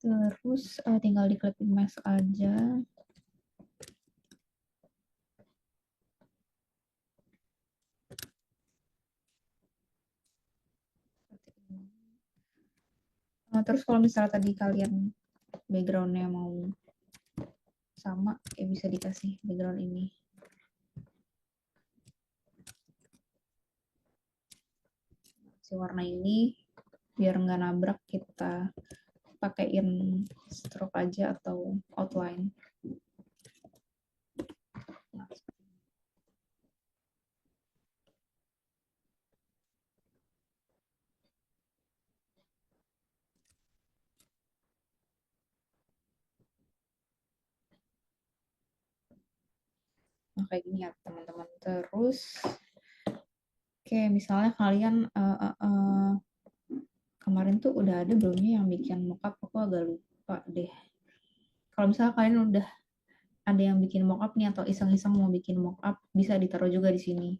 Terus tinggal di clipping mask aja. Nah, terus kalau misalnya tadi kalian backgroundnya mau sama, ya bisa dikasih background ini. Si warna ini biar nggak nabrak kita pakaiin stroke aja atau outline. Nah, kayak gini ya teman-teman. Terus oke, misalnya kalian kemarin tuh udah ada belumnya yang bikin mockup, aku agak lupa deh. Kalau misalnya kalian udah ada yang bikin mockup nih atau iseng-iseng mau bikin mockup, bisa ditaruh juga di sini.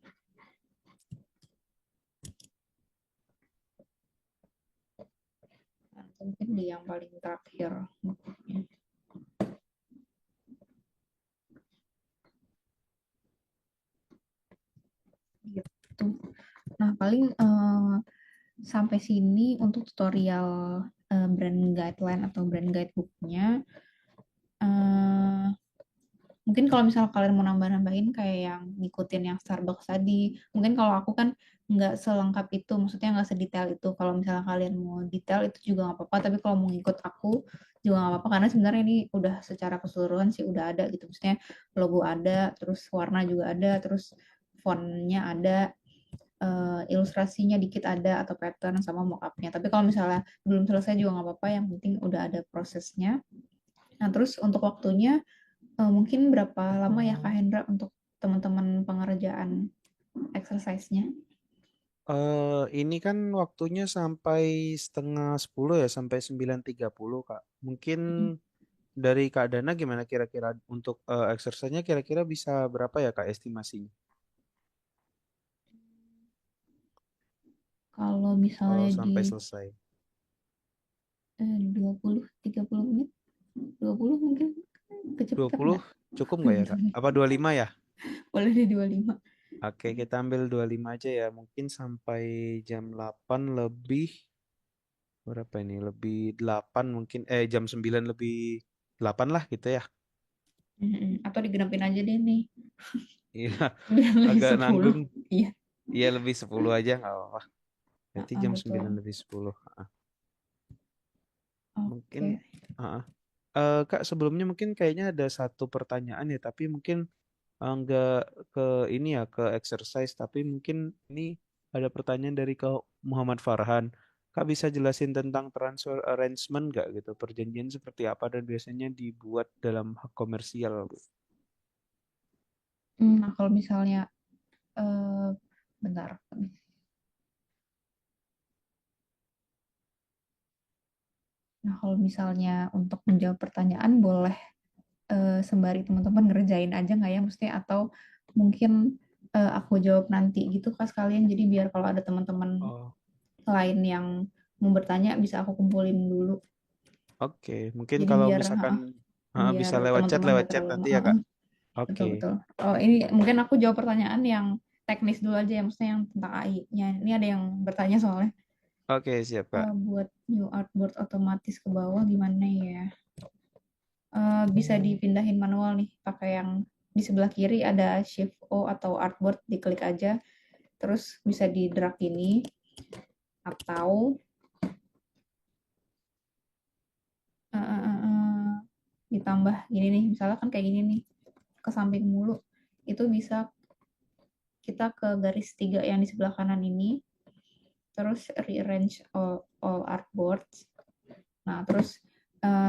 Nah, mungkin di yang paling terakhir mockupnya. Gitu. Nah, paling sampai sini untuk tutorial brand guideline atau brand guidebooknya. Mungkin kalau misalnya kalian mau nambah-nambahin kayak yang ngikutin yang Starbucks tadi, mungkin kalau aku kan nggak selengkap itu, maksudnya nggak sedetail itu. Kalau misalnya kalian mau detail itu juga nggak apa-apa, tapi kalau mau ngikut aku juga nggak apa-apa, karena sebenarnya ini udah secara keseluruhan sih udah ada gitu. Maksudnya logo ada, terus warna juga ada, terus fontnya ada, ilustrasinya dikit ada atau pattern sama mockupnya. Tapi kalau misalnya belum selesai juga nggak apa-apa, yang penting udah ada prosesnya. Nah, terus untuk waktunya mungkin berapa lama ya Kak Hendra untuk teman-teman pengerjaan exercise-nya? Ini kan waktunya sampai setengah 10 ya, sampai 9.30 Kak. Mungkin dari Kak Dana gimana kira-kira untuk exercise-nya kira-kira bisa berapa ya Kak estimasinya? Kalau Kalau misalnya di sampai selesai. 20-30 menit, 20 mungkin dua kecepatan puluh nggak? cukup nggak ya Kak? Apa 25 ya? Boleh di 25. Oke, kita ambil 25 aja ya. Mungkin sampai jam 8 lebih berapa ini? Lebih 8 mungkin jam 9 lebih 8 lah gitu ya. Atau digenapin aja deh nih, Iya, biar lebih agak 10. nanggung. Iya. Iya, lebih 10 aja nggak apa-apa. Berarti jam 9 Betul. lebih 10. Mungkin Oke. ah. Kak, sebelumnya mungkin kayaknya ada satu pertanyaan ya, tapi mungkin nggak ke ini ya, ke exercise, tapi mungkin ini ada pertanyaan dari Kak Muhammad Farhan. Kak bisa jelasin tentang transfer arrangement nggak gitu? Perjanjian seperti apa dan biasanya dibuat dalam hak komersial gitu. Nah, kalau misalnya eh bentar. Nah, kalau misalnya untuk menjawab pertanyaan boleh sembari teman-teman ngerjain aja nggak ya, mesti atau mungkin aku jawab nanti gitu Kak sekalian, jadi biar kalau ada teman-teman Oh, lain yang mau bertanya bisa aku kumpulin dulu, oke. Mungkin jadi kalau biar misalkan biar bisa teman-teman lewat nggak chat terlalu lama. nanti ya Kak. Oke, Betul betul. Oh, ini mungkin aku jawab pertanyaan yang teknis dulu aja ya, maksudnya yang tentang AI-nya. Ini ada yang bertanya soalnya oke siap Kak. buat new artboard otomatis ke bawah gimana ya. Bisa dipindahin manual nih pakai yang di sebelah kiri ada shift O atau artboard, diklik aja terus bisa di drag ini, atau uh, uh, uh, uh, ditambah gini nih, misalnya kan kayak gini nih ke samping mulu, itu bisa kita ke garis 3 yang di sebelah kanan ini, terus rearrange all artboards. Nah, terus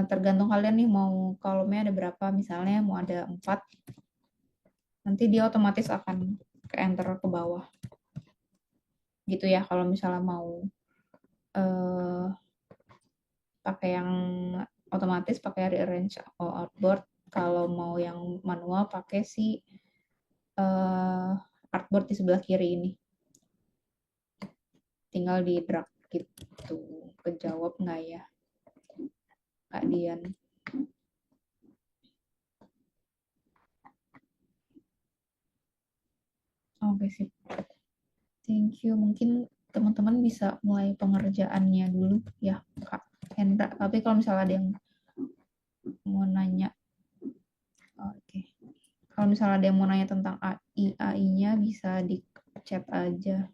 tergantung kalian nih mau kolomnya ada berapa, misalnya mau ada 4, nanti dia otomatis akan ke enter ke bawah gitu ya, kalau misalnya mau eh, pakai yang otomatis pakai rearrange all outboard, kalau mau yang manual pakai si artboard di sebelah kiri ini, tinggal di drag gitu. Kejawab nggak ya Kak Dian? Oke sih, thank you. Mungkin teman-teman bisa mulai pengerjaannya dulu ya Kak Hendra, tapi kalau misalnya ada yang mau nanya, oke, kalau misalnya ada yang mau nanya tentang AI-nya bisa di chat aja.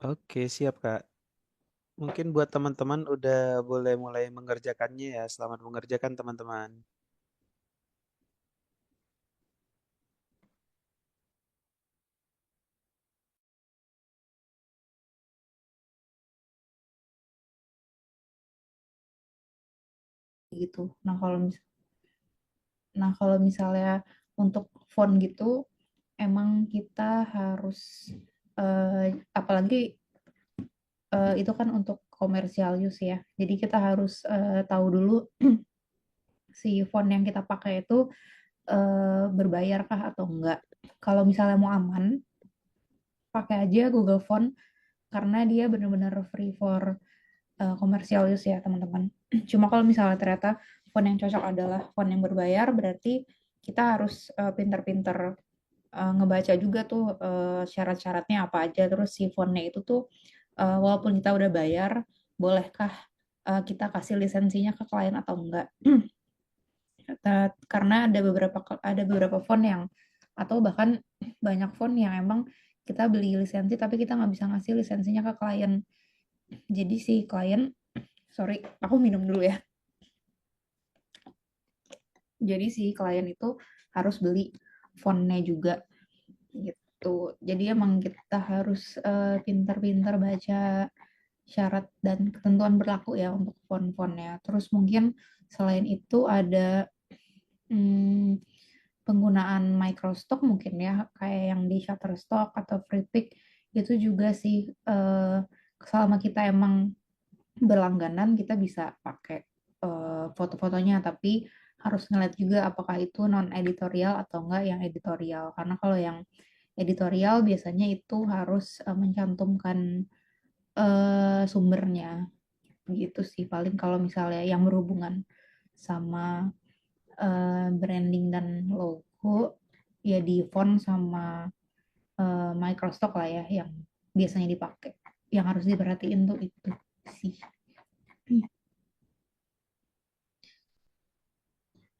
Oke siap Kak. Mungkin buat teman-teman udah boleh mulai mengerjakannya ya. Selamat mengerjakan teman-teman. Gitu. Nah kalau misalnya untuk font gitu, emang kita harus apalagi itu kan untuk komersial use ya. Jadi kita harus tahu dulu si font yang kita pakai itu berbayar kah atau enggak. Kalau misalnya mau aman, pakai aja Google Font karena dia benar-benar free for komersial use ya teman-teman. Cuma kalau misalnya ternyata font yang cocok adalah font yang berbayar, berarti kita harus pinter-pinter ngebaca juga tuh syarat-syaratnya apa aja. Terus si fontnya itu tuh walaupun kita udah bayar, bolehkah kita kasih lisensinya ke klien atau enggak. Karena ada beberapa font yang atau bahkan banyak font yang emang kita beli lisensi tapi kita nggak bisa ngasih lisensinya ke klien. Jadi si klien, sorry, aku minum dulu ya. Jadi si klien itu harus beli fontnya juga gitu. Jadi emang kita harus pintar-pintar baca syarat dan ketentuan berlaku ya untuk font-fontnya. Terus mungkin selain itu ada hmm, penggunaan microstock mungkin ya, kayak yang di Shutterstock atau Freepik itu juga sih selama kita emang berlangganan kita bisa pakai foto-fotonya, tapi harus ngeliat juga apakah itu non editorial atau enggak yang editorial. Karena kalau yang editorial biasanya itu harus mencantumkan sumbernya gitu sih, paling kalau misalnya yang berhubungan sama branding dan logo ya di font sama Microstock lah ya yang biasanya dipakai, yang harus diperhatiin tuh itu sih.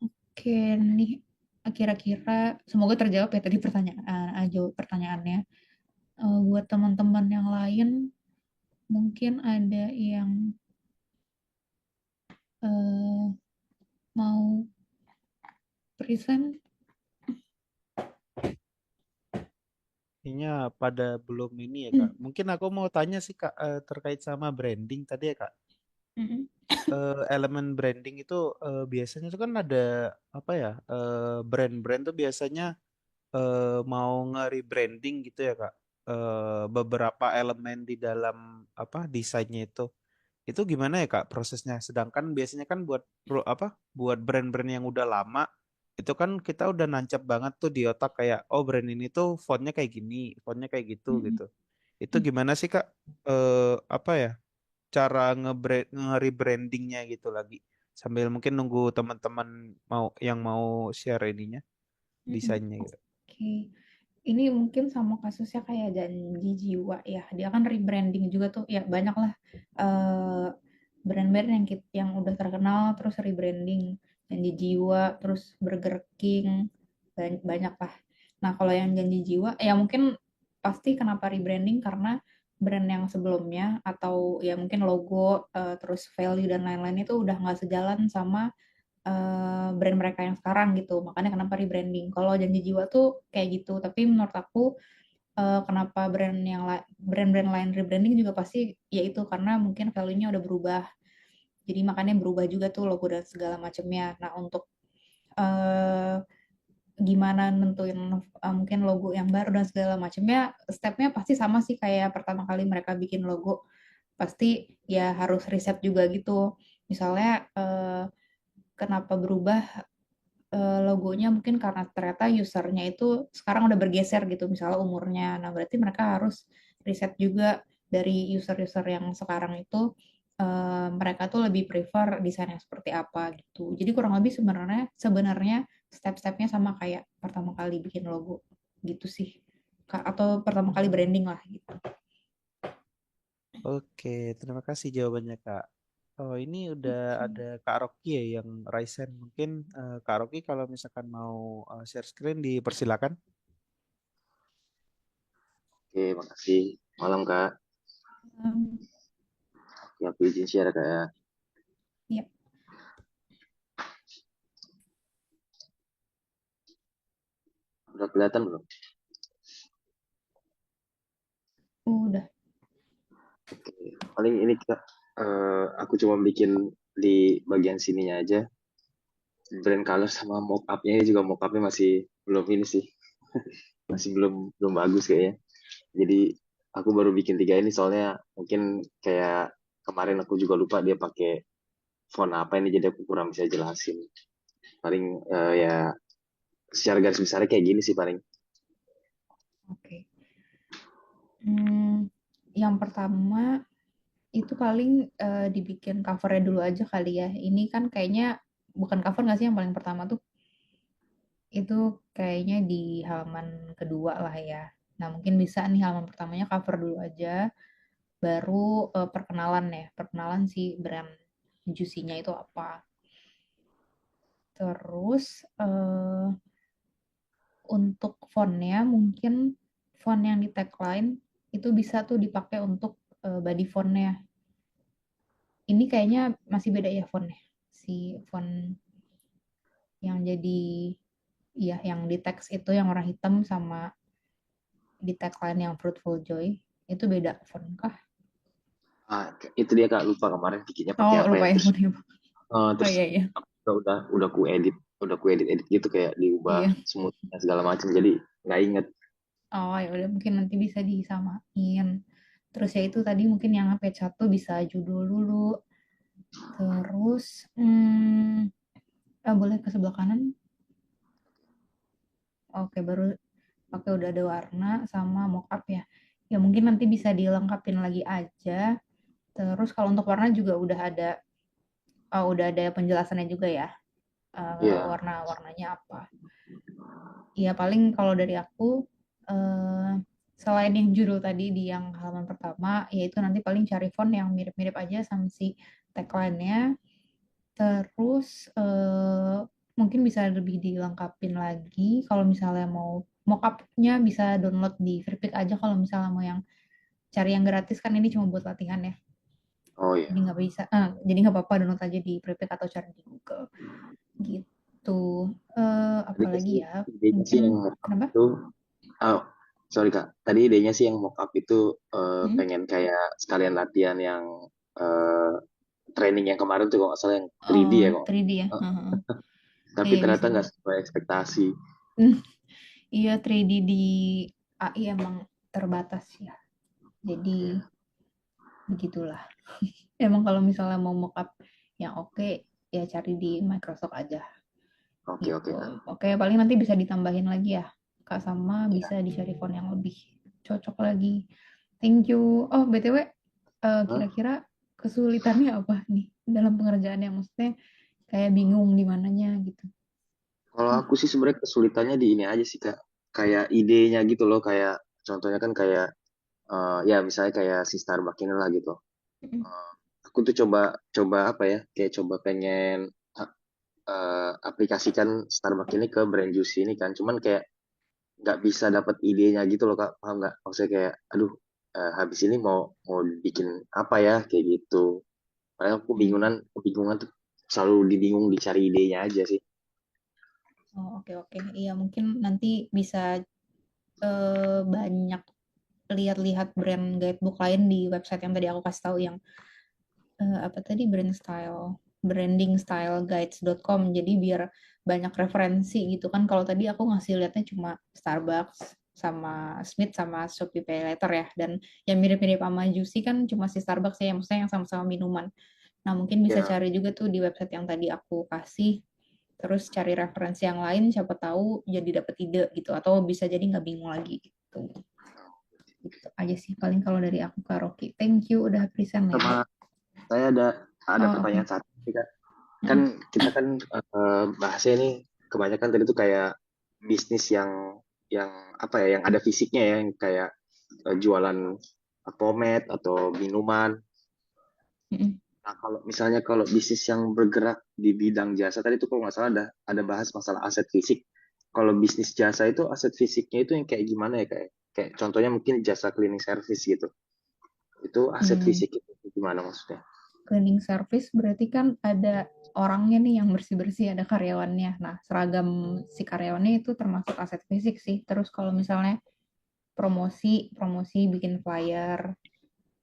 Oke nih, kira-kira semoga terjawab ya tadi pertanyaannya. Buat teman-teman yang lain mungkin ada yang eh, mau present. Kayaknya pada belum ini ya Kak. Mm, Mungkin aku mau tanya sih Kak terkait sama branding tadi ya Kak. mm, Elemen branding itu biasanya itu kan ada apa ya? Brand-brand tuh biasanya mau nge-rebranding gitu ya Kak. Beberapa elemen di dalam apa desainnya itu. Itu gimana ya Kak prosesnya? Sedangkan biasanya kan buat brand-brand yang udah lama itu kan kita udah nancap banget tuh di otak kayak oh brand ini tuh fontnya kayak gini, fontnya kayak gitu mm, gitu. Itu mm. gimana sih Kak? Apa ya? Cara nge-rebrandingnya gitu lagi. Sambil mungkin nunggu teman-teman yang mau share ininya, Mm-mm. desainnya gitu. Oke, ini mungkin sama kasusnya kayak Janji Jiwa ya. Dia kan rebranding juga tuh, ya banyak lah eh, brand-brand yang udah terkenal terus rebranding. Janji Jiwa, terus Burger King, banyak lah. Nah kalau yang Janji Jiwa, ya mungkin pasti kenapa rebranding karena brand yang sebelumnya atau ya mungkin logo, terus value dan lain-lain itu udah nggak sejalan sama brand mereka yang sekarang gitu. Makanya kenapa rebranding. Kalau Janji Jiwa tuh kayak gitu. Tapi menurut aku kenapa brand-brand lain rebranding juga pasti yaitu karena mungkin value-nya udah berubah. Jadi makanya berubah juga tuh logo dan segala macamnya. Nah, untuk uh, gimana nentuin mungkin logo yang baru dan segala macamnya, stepnya pasti sama sih kayak pertama kali mereka bikin logo. Pasti ya harus riset juga gitu. Misalnya kenapa berubah logonya mungkin karena ternyata usernya itu sekarang udah bergeser gitu misalnya umurnya. Nah, berarti mereka harus riset juga dari user-user yang sekarang itu mereka tuh lebih prefer desain yang seperti apa gitu. Jadi kurang lebih sebenarnya sebenarnya step-stepnya sama kayak pertama kali bikin logo gitu sih. Atau pertama kali branding lah gitu. Oke, terima kasih jawabannya Kak. Oh, ini udah ada Kak Rocky ya yang Ryzen. Mungkin Kak Rocky kalau misalkan mau share screen dipersilakan. Oke, makasih. Malam, Kak. Ya, aku izin share, Kak ya. Ya, Udah kelihatan belum? udah. Oke. Paling ini kita, aku cuma bikin di bagian sininya aja. Brand color sama mock-up-nya ini juga mock-up-nya masih belum ini sih. Masih belum belum bagus kayaknya. Jadi aku baru bikin tiga ini soalnya mungkin kayak kemarin aku juga lupa dia pakai font apa ini jadi aku kurang bisa jelasin. Paling ya secara garis besarnya kayak gini sih paling. Oke. Hmm, yang pertama itu paling dibikin covernya dulu aja kali ya. Ini kan kayaknya bukan cover nggak sih yang paling pertama tuh? Itu kayaknya di halaman kedua lah ya. Nah mungkin bisa nih halaman pertamanya cover dulu aja, baru perkenalan ya, perkenalan si brand Juicy-nya itu apa. Terus untuk fontnya mungkin font yang di tagline itu bisa tuh dipakai untuk body fontnya. Ini kayaknya masih beda ya fontnya. Si font yang jadi ya yang di teks itu yang warna hitam sama di tagline yang Fruitful Joy itu beda font kah? Itu dia Kak, lupa kemarin bikinnya pakai Oh apa lupa ya. ya Terus fontnya. Oh terus iya iya udah ku edit gitu kayak diubah iya. smooth dan segala macam. Jadi nggak inget. Oh ya udah mungkin nanti bisa disamain. Terus ya itu tadi mungkin yang page 1 bisa judul dulu. Terus boleh ke sebelah kanan. Oke baru pakai udah ada warna sama mockup ya. Ya mungkin nanti bisa dilengkapin lagi aja. Terus kalau untuk warna juga udah ada penjelasannya juga ya. Iya. Warna-warnanya apa. Ya paling kalau dari aku selain yang judul tadi di yang halaman pertama, yaitu nanti paling cari font yang mirip-mirip aja sama si tagline-nya. Terus mungkin bisa lebih dilengkapin lagi kalau misalnya mau mockupnya bisa download di Freepik aja kalau misalnya mau yang cari yang gratis kan ini cuma buat latihan ya. Oh iya. Jadi nggak bisa, jadi nggak apa-apa download aja di Freepik atau cari di Google gitu. Tadi Apalagi sih ya idenya sih yang mungkin mockup kenapa? itu, oh, sorry Kak. Tadi idenya sih yang mockup itu Hmm? pengen kayak sekalian latihan yang eh, training yang kemarin tuh kalau nggak salah yang 3D Oh, ya kok. 3D ya. Eh, tapi Iya ternyata bisa nggak juga. sesuai ekspektasi. Iya 3D di AI emang terbatas ya. Jadi begitulah. Emang kalau misalnya mau mockup yang oke ya cari di Microsoft aja Oke oke gitu. Kak. Oke, paling nanti bisa ditambahin lagi ya. Kak sama Ya. bisa dicari font yang lebih cocok lagi. Thank you. Oh, BTW Hah? kira-kira kesulitannya apa nih dalam pengerjaannya? Maksudnya kayak bingung di mananya gitu. Kalau aku sih sebenarnya kesulitannya di ini aja sih Kak. Kayak idenya gitu loh, kayak contohnya kan kayak ya misalnya kayak si Starbucks ini lah gitu. Mm-mm. Eh, aku tuh coba coba apa ya? Kayak coba pengen aplikasikan Starbucks ini ke brand juice ini kan. Cuman kayak nggak bisa dapat idenya gitu loh Kak. Paham nggak? Maksudnya kayak aduh habis ini mau mau bikin apa ya kayak gitu. Makanya aku kebingungan tuh selalu dibingung dicari idenya aja sih. Oh, oke oke. Iya, mungkin nanti bisa banyak lihat-lihat brand guidebook lain di website yang tadi aku kasih tahu yang apa tadi brandingstyleguides.com. Jadi biar banyak referensi gitu kan. Kalau tadi aku ngasih lihatnya cuma Starbucks sama Smith sama Shopee Pay Later ya. Dan yang mirip-mirip sama Juicy kan cuma si Starbucks ya, maksudnya yang sama-sama minuman. Nah, mungkin bisa Ya, cari juga tuh di website yang tadi aku kasih. Terus cari referensi yang lain, siapa tahu jadi dapet ide gitu. Atau bisa jadi nggak bingung lagi gitu. Itu aja sih paling kalau dari aku Kak Rocky. Thank you udah present ya. sama saya ada Oh, oke. pertanyaan satu nih, Kak. Kan Mm-mm. kita kan bahasnya ini kebanyakan tadi tuh kayak bisnis yang apa ya, yang ada fisiknya ya, yang kayak jualan pomade atau minuman. Mm-mm. Nah, kalau misalnya kalau bisnis yang bergerak di bidang jasa tadi itu kalau nggak salah ada bahas masalah aset fisik. Kalau bisnis jasa itu aset fisiknya itu yang kayak gimana ya kayak contohnya mungkin jasa cleaning service gitu. Itu aset Hmm. fisik itu gimana maksudnya? Cleaning service berarti kan ada orangnya nih yang bersih-bersih, ada karyawannya. Nah, seragam si karyawannya itu termasuk aset fisik sih. Terus kalau misalnya promosi bikin flyer,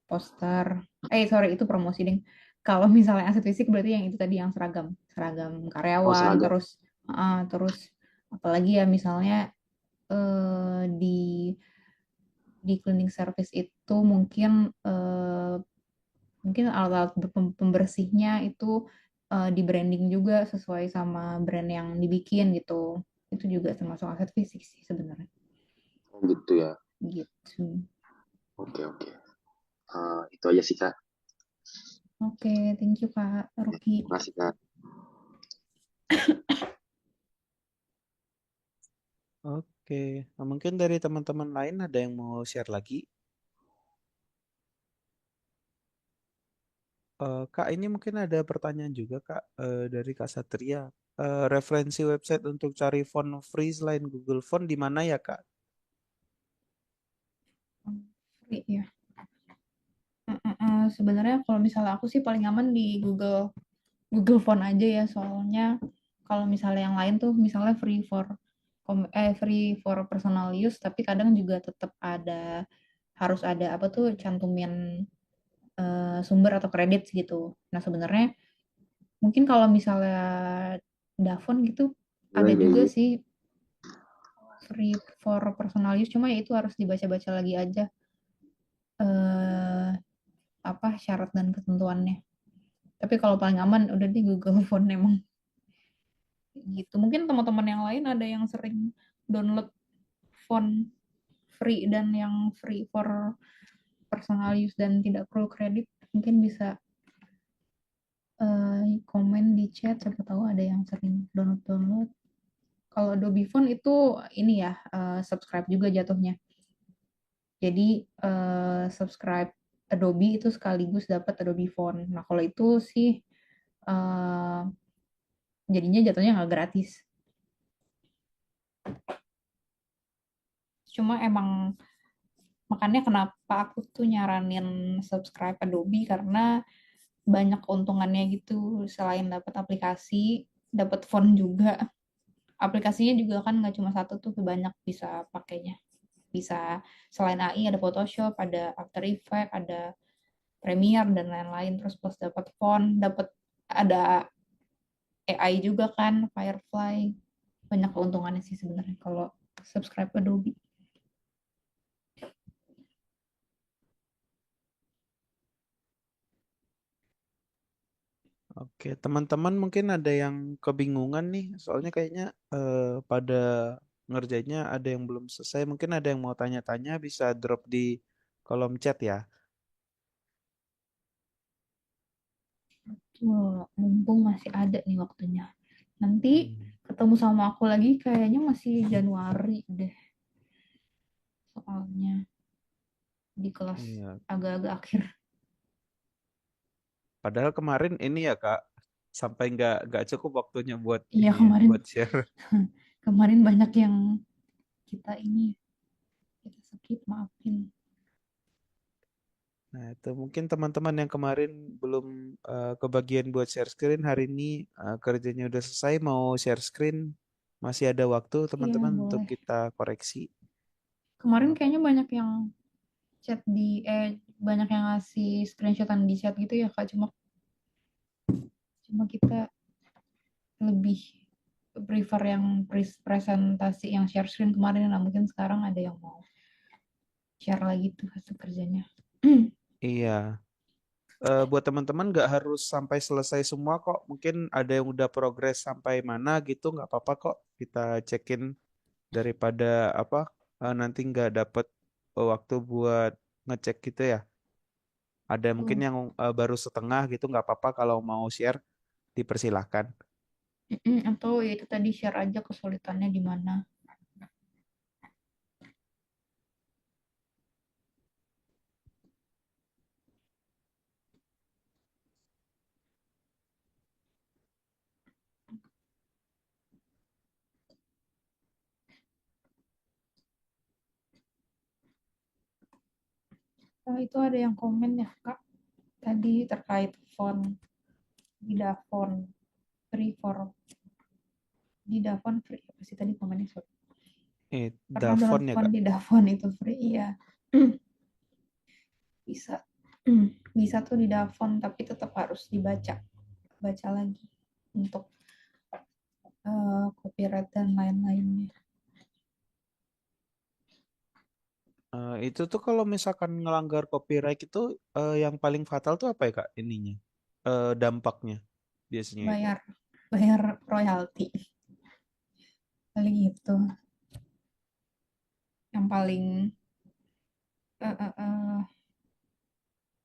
poster. Sorry itu promosi ding. Kalau misalnya aset fisik berarti yang itu tadi yang seragam Oh, karyawan, seragam. terus apalagi ya misalnya di cleaning service itu mungkin alat-alat pembersihnya itu di branding juga sesuai sama brand yang dibikin gitu. Itu juga termasuk aset fisik sih sebenarnya. Oh, gitu ya. Gitu. Oke, oke. Itu aja sih, Kak. Oke, thank you Kak Ruki. Terima kasih, Kak. Oke, nah, mungkin dari teman-teman lain ada yang mau share lagi? Kak, ini mungkin ada pertanyaan juga, Kak, dari Kak Satria. Referensi website untuk cari font free selain Google Font di mana ya, Kak? Free ya. Sebenarnya kalau misalnya aku sih paling aman di Google Font aja ya, soalnya kalau misalnya yang lain tuh misalnya free for personal use, tapi kadang juga tetap harus ada apa tuh cantumin sumber atau kredit gitu. Nah sebenarnya mungkin kalau misalnya Davon gitu ada Boleh kayak juga gitu. sih free for personal use, cuma ya itu harus dibaca-baca lagi aja eh, apa syarat dan ketentuannya. Tapi kalau paling aman udah di Google Font emang gitu. Mungkin teman-teman yang lain ada yang sering download font free dan yang free for personal use dan tidak perlu kredit, mungkin bisa komen di chat, siapa tahu ada yang sering download. Kalau Adobe Font itu ini ya subscribe juga jatuhnya. Jadi subscribe Adobe itu sekaligus dapat Adobe Font. Nah kalau itu sih eh, jadinya jatuhnya nggak gratis. Cuma emang makanya kenapa aku tuh nyaranin subscribe Adobe karena banyak keuntungannya gitu. Selain dapat aplikasi, dapat font juga. Aplikasinya juga kan nggak cuma satu tuh, banyak bisa pakainya. Bisa selain AI ada Photoshop, ada After Effects, ada Premiere dan lain-lain. Terus plus dapat font, dapat ada AI juga kan, Firefly. Banyak keuntungannya sih sebenarnya kalau subscribe Adobe. Oke, teman-teman mungkin ada yang kebingungan nih, soalnya kayaknya pada ngerjainnya ada yang belum selesai. Mungkin ada yang mau tanya-tanya, bisa drop di kolom chat ya. Mumpung masih ada nih waktunya. Nanti Hmm. ketemu sama aku lagi kayaknya masih Januari deh soalnya di kelas Iya. agak-agak akhir. Padahal kemarin ini ya Kak, sampai nggak cukup waktunya buat Iya ini ya, kemarin buat share. kemarin banyak yang kita skip, maafin. Nah, itu mungkin teman-teman yang kemarin belum kebagian buat share screen hari ini kerjanya udah selesai mau share screen masih ada waktu Iya teman-teman untuk boleh. kita koreksi. Kemarin Oke. kayaknya banyak yang chat banyak yang ngasih screenshotan di chat gitu ya Kak, cuma cuma kita lebih prefer yang presentasi yang share screen kemarin. Nah mungkin sekarang ada yang mau share lagi tuh hasil kerjanya. Iya. Buat teman-teman nggak harus sampai selesai semua kok. Mungkin ada yang udah progres sampai mana gitu nggak apa-apa kok. Kita cekin daripada apa nanti nggak dapet waktu buat ngecek gitu ya. Ada mungkin Tuh. yang baru setengah gitu nggak apa-apa kalau mau share dipersilahkan. Atau ya itu tadi share aja kesulitannya di mana. Oh, itu ada yang komen ya Kak tadi terkait font di Davon free for di Davon free apa sih tadi komennya, sorry. Pernah download Dafon ya font kak. di Davon itu free, iya. Bisa. Bisa tuh di Davon tapi tetap harus baca lagi untuk copyright dan lain-lainnya. Itu tuh kalau misalkan ngelanggar copyright itu yang paling fatal tuh apa ya kak ininya? Dampaknya biasanya itu. bayar bayar royalti paling itu yang paling uh, uh, uh,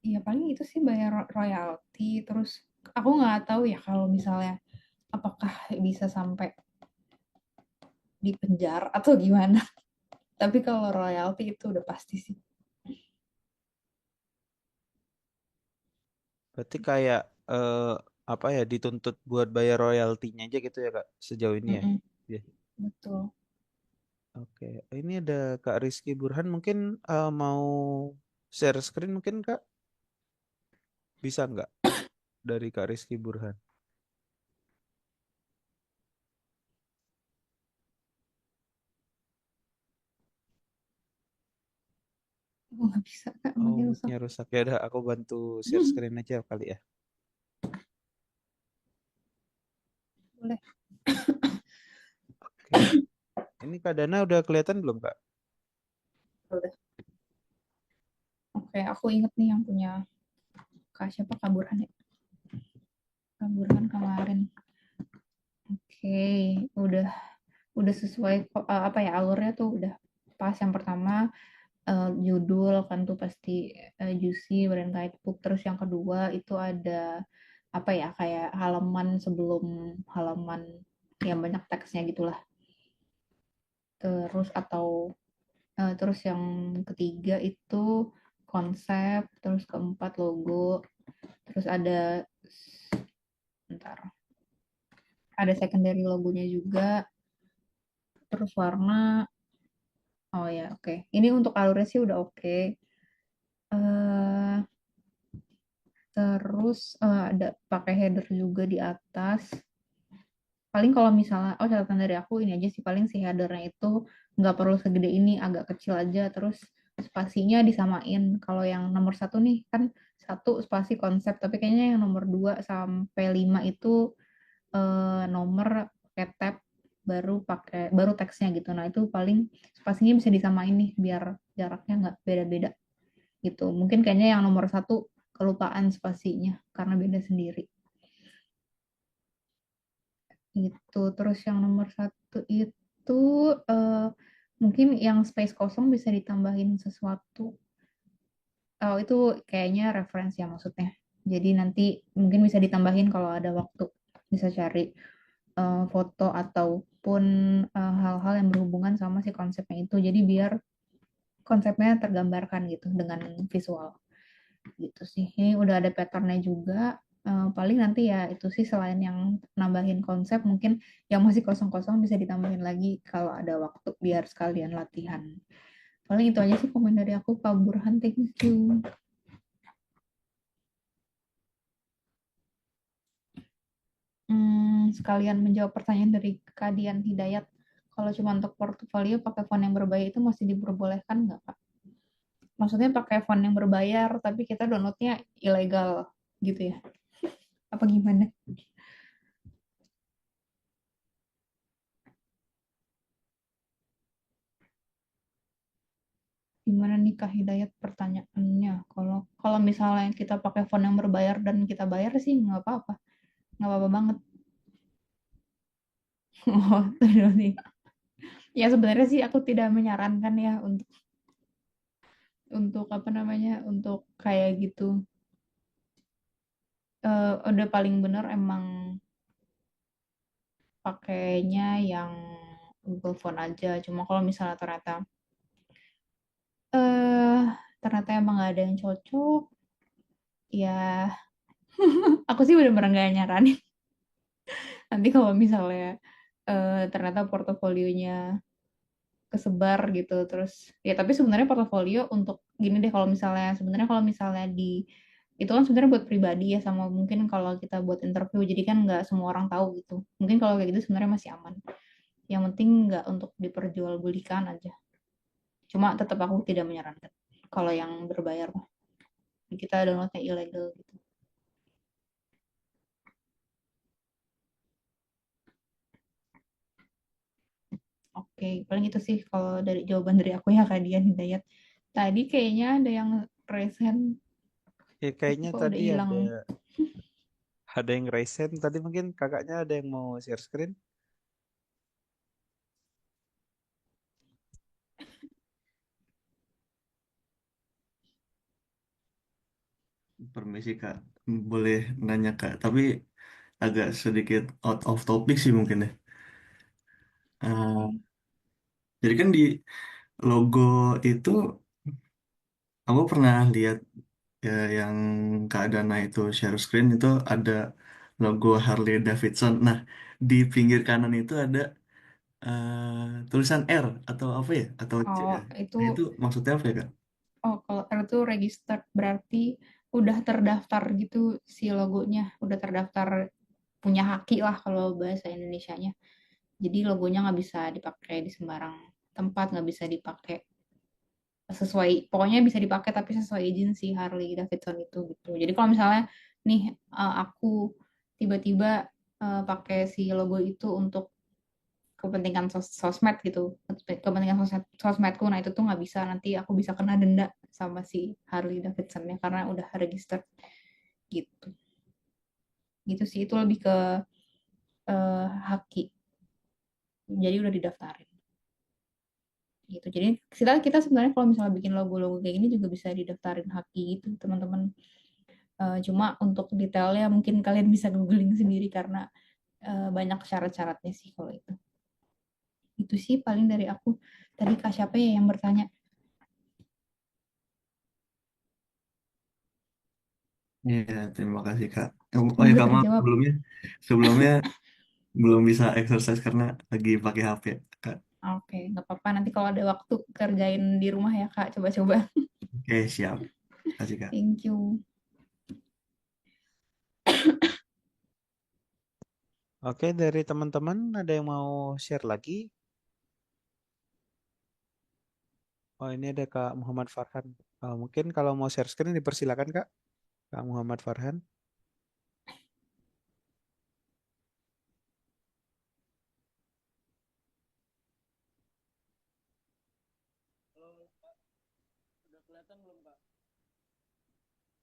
ya paling itu sih bayar royalti. Terus aku nggak tahu ya kalau misalnya apakah bisa sampai di penjara atau gimana. Tapi kalau royalti itu udah pasti sih. Berarti kayak apa ya, dituntut buat bayar royaltinya aja gitu ya Kak sejauh ini ya. Mm-mm, Iya. betul. Oke, ini ada Kak Rizky Burhan mungkin mau share screen mungkin Kak, bisa nggak dari Kak Rizky Burhan? Aku nggak bisa, Kak, Oh, masih rusak. mic-nya rusak ya, udah aku bantu share screen aja kali ya. Boleh. Oke, ini Kak Dana udah kelihatan belum Kak? Udah. Oke, aku inget nih yang punya Kak siapa, Kak Burhan ya? Kak Burhan kemarin. Oke, udah udah sesuai apa ya, alurnya tuh udah pas. Yang pertama judul kan tuh pasti juicy brand guidebook. Terus yang kedua itu ada apa ya, kayak halaman sebelum halaman yang banyak teksnya gitulah. Terus terus yang ketiga itu konsep, terus keempat logo, terus bentar, ada secondary logonya juga, terus warna. Oh ya, oke. Ini untuk alurnya sih udah oke. eh Terus ada pakai header juga di atas. Paling kalau misalnya, oh catatan dari aku ini aja sih, paling si headernya itu nggak perlu segede ini, agak kecil aja. Terus spasinya disamain. Kalau yang nomor satu nih kan satu spasi konsep, tapi kayaknya yang nomor 2 sampai 5 itu nomor pakai tab, baru teksnya gitu. Nah itu paling spasinya bisa disamain nih biar jaraknya nggak beda-beda gitu. Mungkin kayaknya yang nomor satu kelupaan spasinya karena beda sendiri gitu. Terus yang nomor satu itu eh, mungkin yang space kosong bisa ditambahin sesuatu. Oh itu kayaknya referensi ya maksudnya. Jadi nanti mungkin bisa ditambahin kalau ada waktu, bisa cari foto ataupun hal-hal yang berhubungan sama si konsepnya itu. Jadi biar konsepnya tergambarkan gitu dengan visual. Gitu sih. Ini udah ada patternnya juga. Paling nanti ya itu sih, selain yang nambahin konsep, mungkin yang masih kosong-kosong bisa ditambahin lagi kalau ada waktu biar sekalian latihan. Paling itu aja sih komen dari aku, Pak Burhan. Thank you. Sekalian menjawab pertanyaan dari Kadian Hidayat. Kalau cuma untuk portofolio pakai font yang berbayar itu masih diperbolehkan nggak, Kak? Maksudnya pakai font yang berbayar tapi kita downloadnya ilegal gitu ya? Apa gimana? Gimana nih Kak Hidayat pertanyaannya? Kalau kalau misalnya kita pakai font yang berbayar dan kita bayar sih nggak apa-apa banget. Oh, terus nih. Ya sebenarnya sih aku tidak menyarankan ya untuk apa namanya, untuk kayak gitu. Udah paling bener emang pakainya yang Google Font aja. Cuma kalau misalnya eh ternyata emang nggak ada yang cocok, ya aku sih bener-bener nggak nyaranin. Nanti kalau misalnya ternyata portofolionya kesebar gitu, terus ya, tapi sebenarnya portofolio untuk gini deh, kalau misalnya itu kan sebenarnya buat pribadi ya, sama mungkin kalau kita buat interview jadi kan nggak semua orang tahu gitu, mungkin kalau kayak gitu sebenarnya masih aman. Yang penting nggak untuk diperjualbelikan aja. Cuma tetap aku tidak menyarankan kalau yang berbayar mah, kita downloadnya ilegal gitu. Oke, paling itu sih kalau dari jawaban dari aku ya, Kak Dian Hidayat. Tadi kayaknya ada yang resen, Ya tapi kayaknya kok udah tadi hilang. ada yang resen tadi, mungkin kakaknya ada yang mau share screen. Permisi Kak, boleh nanya Kak, tapi agak sedikit out of topic sih mungkin ya. Eh, Oke. jadi kan di logo itu aku pernah lihat ya yang Kak Dana itu share screen itu ada logo Harley Davidson. Nah, di pinggir kanan itu ada tulisan R atau apa ya? Atau C ya? Oh, Nah, itu itu maksudnya apa ya, Kak? kalau R itu registered berarti udah terdaftar gitu si logonya, udah terdaftar punya haki lah kalau bahasa Indonesianya. Jadi logonya nggak bisa dipakai di sembarang tempat, nggak bisa dipakai sesuai, pokoknya bisa dipakai tapi sesuai izin si Harley Davidson itu gitu. Jadi kalau misalnya nih aku tiba-tiba pakai si logo itu untuk kepentingan sosmed gitu, kepentingan sosmedku, nah itu tuh nggak bisa, nanti aku bisa kena denda sama si Harley Davidson-nya karena udah register gitu. Gitu sih, itu lebih ke haki, jadi udah didaftarin gitu. Jadi kita kita sebenarnya kalau misalnya bikin logo-logo kayak gini juga bisa didaftarin haki gitu teman-teman. Cuma untuk detailnya mungkin kalian bisa googling sendiri karena banyak syarat-syaratnya sih kalau itu. Itu sih paling dari aku. Tadi Kak siapa ya yang bertanya? Iya, terima kasih, Kak. Oh ya, Semoga Kak, maaf terjawab. sebelumnya belum bisa exercise karena lagi pakai HP, Kak. Oke, nggak apa-apa. Nanti kalau ada waktu kerjain di rumah ya Kak. Coba-coba. Oke, siap. Kasih, Kak. Thank you. Oke, dari teman-teman ada yang mau share lagi? Oh, ini ada Kak Muhammad Farhan. Mungkin kalau mau share screen dipersilakan Kak. Kak Muhammad Farhan. Udah kelihatan belum, Kak?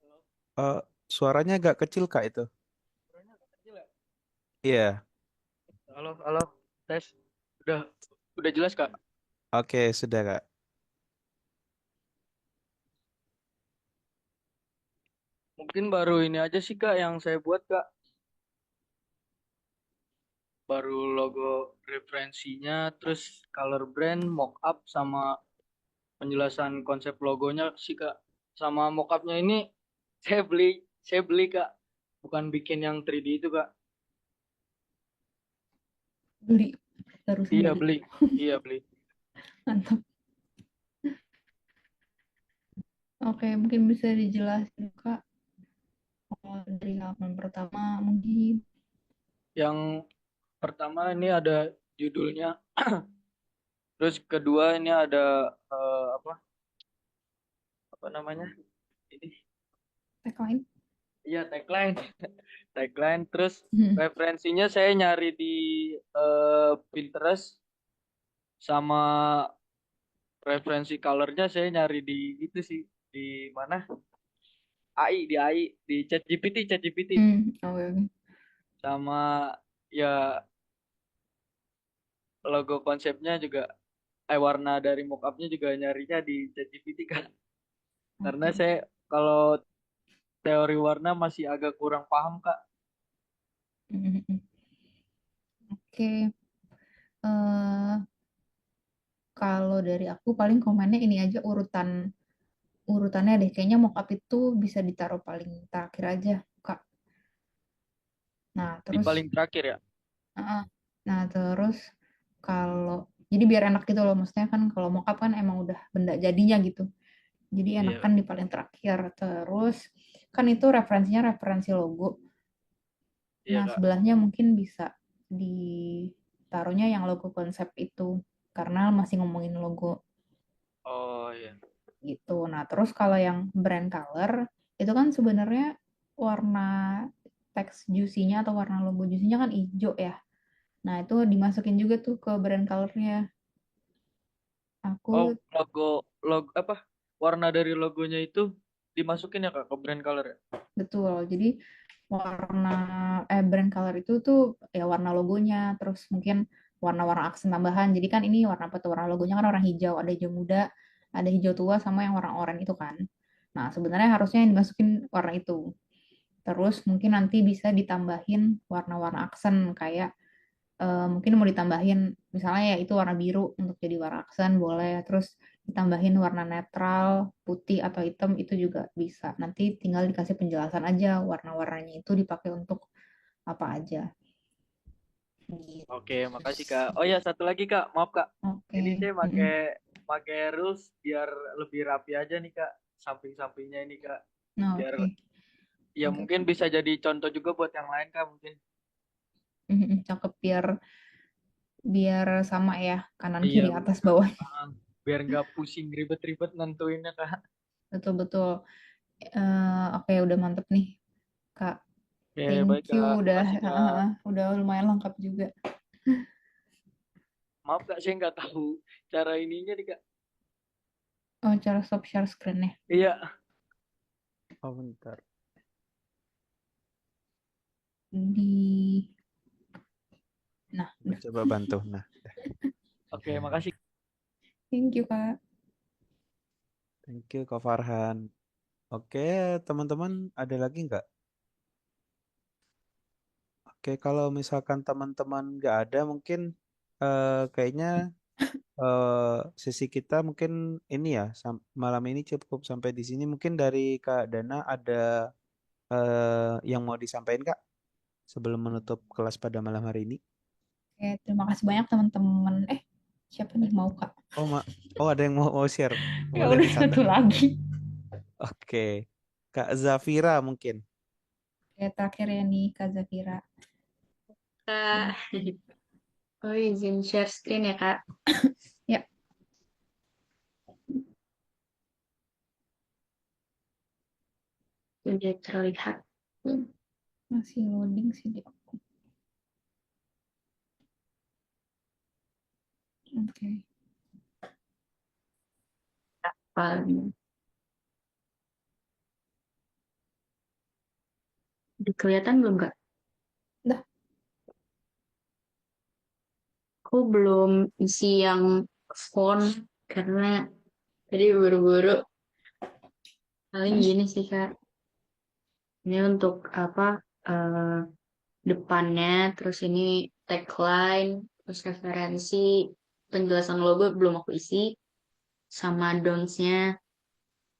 Halo? Eh, Suaranya agak kecil Kak itu. Suaranya agak kecil ya? Iya. Halo, halo. Tes. Udah udah jelas, Kak? Oke, sudah Kak. Mungkin baru ini aja sih, Kak, yang saya buat, Kak. Baru logo referensinya, terus color brand, mockup sama penjelasan konsep logonya sih, Kak. Sama mockupnya ini saya beli, saya beli, Kak. Bukan bikin yang 3D itu, Kak. Beli. Barusan Iya, beli. beli. Iya, beli. Mantap. Oke, mungkin bisa dijelasin Kak. Dari halaman pertama mungkin. Yang pertama ini ada judulnya, terus kedua ini ada apa? Apa namanya? Ini. Tagline. Iya, tagline. Tagline. Terus referensinya saya nyari di Pinterest, sama referensi colornya saya nyari di itu sih, di mana? AI, di AI, di ChatGPT, ChatGPT. Oke. Sama ya logo konsepnya juga, warna dari mockupnya juga nyarinya di ChatGPT kan. Karena Oke. saya kalau teori warna masih agak kurang paham, Kak. Oke. Eh, Kalau dari aku paling komennya ini aja urutannya deh. Kayaknya mockup itu bisa ditaruh paling terakhir aja, Kak. Nah, Di terus paling terakhir ya. Heeh. Nah, terus kalau jadi biar enak gitu loh, maksudnya kan kalau mockup kan emang udah benda jadinya gitu. Jadi enak Iya, kan di paling terakhir. Terus kan itu referensinya referensi logo. iya, Nah, Kak. sebelahnya mungkin bisa ditaruhnya yang logo konsep itu karena masih ngomongin logo Oh iya. gitu. Nah, terus kalau yang brand color itu kan sebenarnya warna teks juicy-nya atau warna logo juicy-nya kan hijau ya. Nah, itu dimasukin juga tuh ke brand color-nya. Oh, Aku logo, logo apa? Warna dari logonya itu dimasukin ya, Kak, ke brand color ya? betul. Jadi warna brand color itu tuh ya warna logonya, terus mungkin warna-warna aksen tambahan. Jadi kan ini warna apa tuh? Warna logonya kan warna hijau, ada hijau muda, ada hijau tua sama yang warna oranye itu kan. Nah, sebenarnya harusnya yang dimasukin warna itu. Terus mungkin nanti bisa ditambahin warna-warna aksen kayak mungkin mau ditambahin misalnya ya itu warna biru untuk jadi warna aksen boleh. Terus ditambahin warna netral, putih atau hitam itu juga bisa. Nanti tinggal dikasih penjelasan aja warna-warnanya itu dipakai untuk apa aja. Gitu. Oke, makasih Kak. Oh ya, satu lagi Kak, maaf Kak. Oke. Ini saya pakai rules biar lebih rapi aja nih Kak, samping-sampingnya ini Kak. Nah, Biar oke. ya Oke. mungkin bisa jadi contoh juga buat yang lain Kak mungkin. Cakep, biar sama ya, kanan Iya, kiri atas bawah. biar nggak pusing ribet-ribet nentuinnya Kak. Betul-betul. Oke, udah mantep nih, Kak. Oke, baik Thank you, Kak. Makasih Kak. udah lumayan lengkap juga. Maaf Kak, saya nggak tahu cara ininya nih Kak. Oh, cara stop share screen ya. Iya. Oh, bentar. Nah, Gue coba bantu. Nah, Oke, makasih. thank you, Kak. thank you Kak Farhan. Oke, teman-teman ada lagi nggak? Oke, kalau misalkan teman-teman nggak ada, mungkin kayaknya sesi kita mungkin ini ya, malam ini cukup sampai di sini. Mungkin dari Kak Dana ada yang mau disampaikan Kak sebelum menutup kelas pada malam hari ini? Oke, terima kasih banyak teman-teman. Siapa nih mau, Kak? Oh ada yang mau share, Ya boleh udah, disantai. satu lagi. Oke, Kak Zafira mungkin. Oke, terakhir ya nih, Kak Zafira. Kak, oh izin share screen ya Kak. Ya. Sudah terlihat. Masih loading sih di aku. Oke. Udah kelihatan belum Kak? Udah. Aku belum isi yang font karena tadi buru-buru. Paling gini sih Kak. Ini untuk apa? Depannya, terus ini tagline, terus referensi, penjelasan logo belum aku isi, sama don'ts-nya,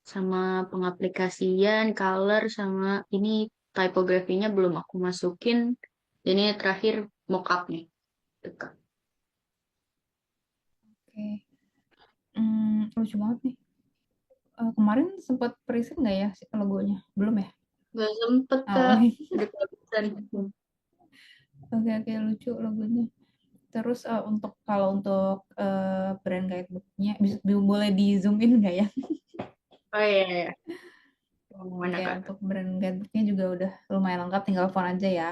sama pengaplikasian, color, sama ini typografinya belum aku masukin. Ini terakhir mockup-nya. Dekat. Oke. Lucu banget nih. Kemarin sempat preset nggak ya logonya? Belum ya? Gak sempet Oh, Kak. Udah kehabisan. Oke, lucu logonya. Terus kalau untuk brand guidebook-nya boleh di zoom in nggak ya? Oh iya, iya. Mana Oke, Kak? untuk brand guidebook-nya juga udah lumayan lengkap, tinggal font aja ya.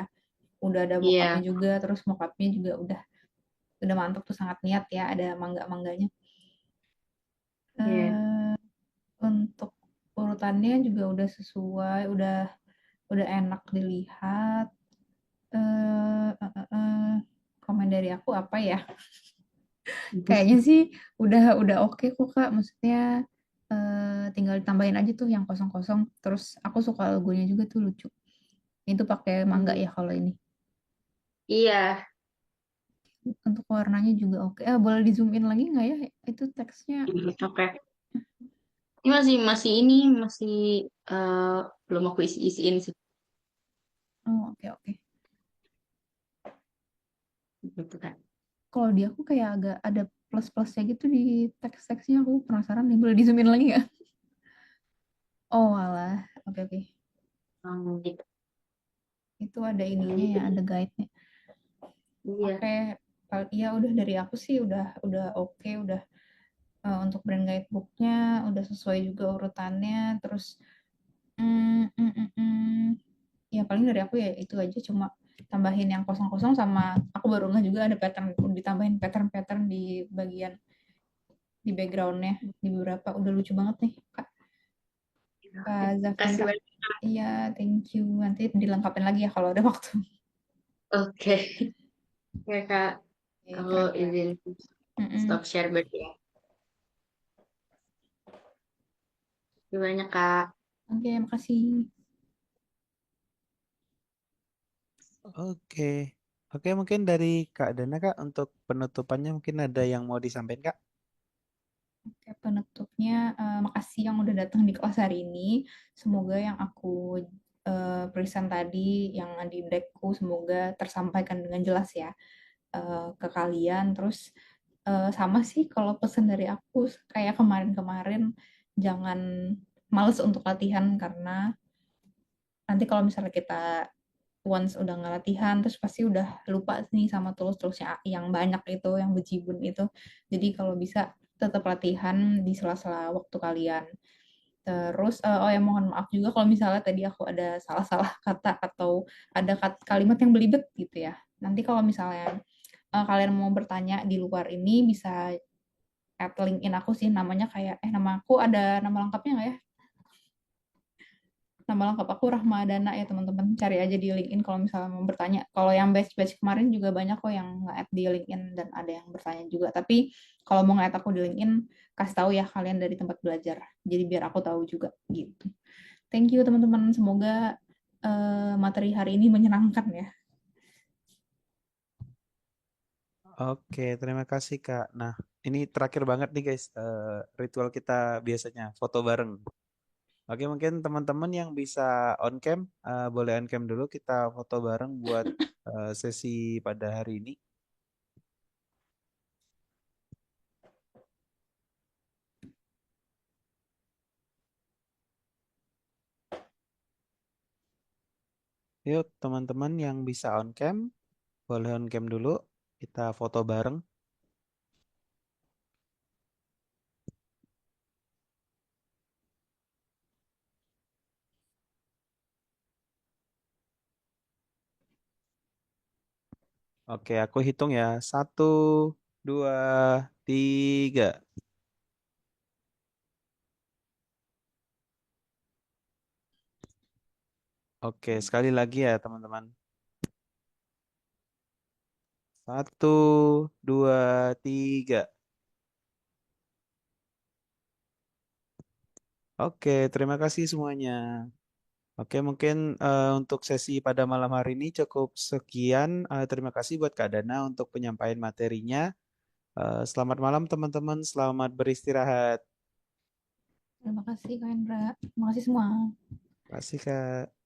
Udah ada Iya. mockupnya juga, terus mockupnya juga udah mantap tuh, sangat niat ya, ada mangga-mangganya. Iya. Untuk urutannya juga udah sesuai, udah enak dilihat. Komen dari aku apa ya? Kayaknya sih udah oke kok Kak. Maksudnya tinggal ditambahin aja tuh yang kosong-kosong. Terus aku suka logonya juga tuh, lucu. Itu pakai mangga ya kalau ini. Iya. Untuk warnanya juga oke. Boleh di zoom in lagi nggak ya? Itu teksnya. Oke. Ini masih belum aku isiin sih. Oh, oke. Gitu kan. Kalau di aku kayak agak ada plus-plusnya gitu di teks-teksnya. Aku penasaran nih, boleh di zoom in lagi nggak? Oh alah, oke. Gitu. Itu ada ininya ya, ada guide-nya. Iya. Oke, ya udah dari aku sih udah oke, udah untuk brand guidebook-nya udah sesuai juga urutannya. Terus ya paling dari aku ya itu aja, cuma tambahin yang kosong-kosong, sama aku baru nggak juga ada ditambahin pattern-pattern di bagian di background-nya di beberapa. Udah lucu banget nih Kak Kasih Zafira. banyak. Iya, thank you. Nanti dilengkapin lagi ya kalau ada waktu. Oke. Ya Kak, Oke, aku keren. izin stop share berarti ya. Terima kasih banyak Kak. Oke, makasih. Oke, mungkin dari Kak Dana Kak untuk penutupannya mungkin ada yang mau disampaikan Kak? Oke, penutupnya makasih yang udah datang di kelas hari ini. Semoga yang aku present tadi, yang di deckku, semoga tersampaikan dengan jelas ya ke kalian. Terus sama sih kalau pesan dari aku, kayak kemarin-kemarin, jangan males untuk latihan karena nanti kalau misalnya kita once udah nggak latihan terus pasti udah lupa nih sama tools-toolsnya yang banyak itu, yang bejibun itu. Jadi kalau bisa tetap latihan di sela-sela waktu kalian. Terus oh ya, mohon maaf juga kalau misalnya tadi aku ada salah-salah kata atau ada kalimat yang belibet gitu ya. Nanti kalau misalnya kalian mau bertanya di luar ini bisa add LinkedIn aku sih, namanya kayak nama aku ada nama lengkapnya nggak ya? Nama lengkap aku Rahmadana ya teman-teman. Cari aja di LinkedIn kalau misalnya mau bertanya. Kalau yang batch-batch kemarin juga banyak kok yang nge-add di LinkedIn dan ada yang bertanya juga. Tapi kalau mau nge-add aku di LinkedIn, kasih tahu ya kalian dari tempat belajar. Jadi biar aku tahu juga gitu. Thank you teman-teman. Semoga materi hari ini menyenangkan ya. Oke, terima kasih Kak. Nah, ini terakhir banget nih guys, ritual kita biasanya foto bareng. Oke, mungkin teman-teman yang bisa on cam, boleh on cam dulu kita foto bareng buat sesi pada hari ini. Yuk, teman-teman yang bisa on cam, boleh on cam dulu. Kita foto bareng. Oke, aku hitung ya. 1, 2, 3. Oke, sekali lagi ya teman-teman. 1, 2, 3. Oke, terima kasih semuanya. Oke, mungkin untuk sesi pada malam hari ini cukup sekian. Terima kasih buat Kak Dana untuk penyampaian materinya. Selamat malam teman-teman, selamat beristirahat. Terima kasih Kak Hendra. Terima kasih semua. Terima kasih Kak.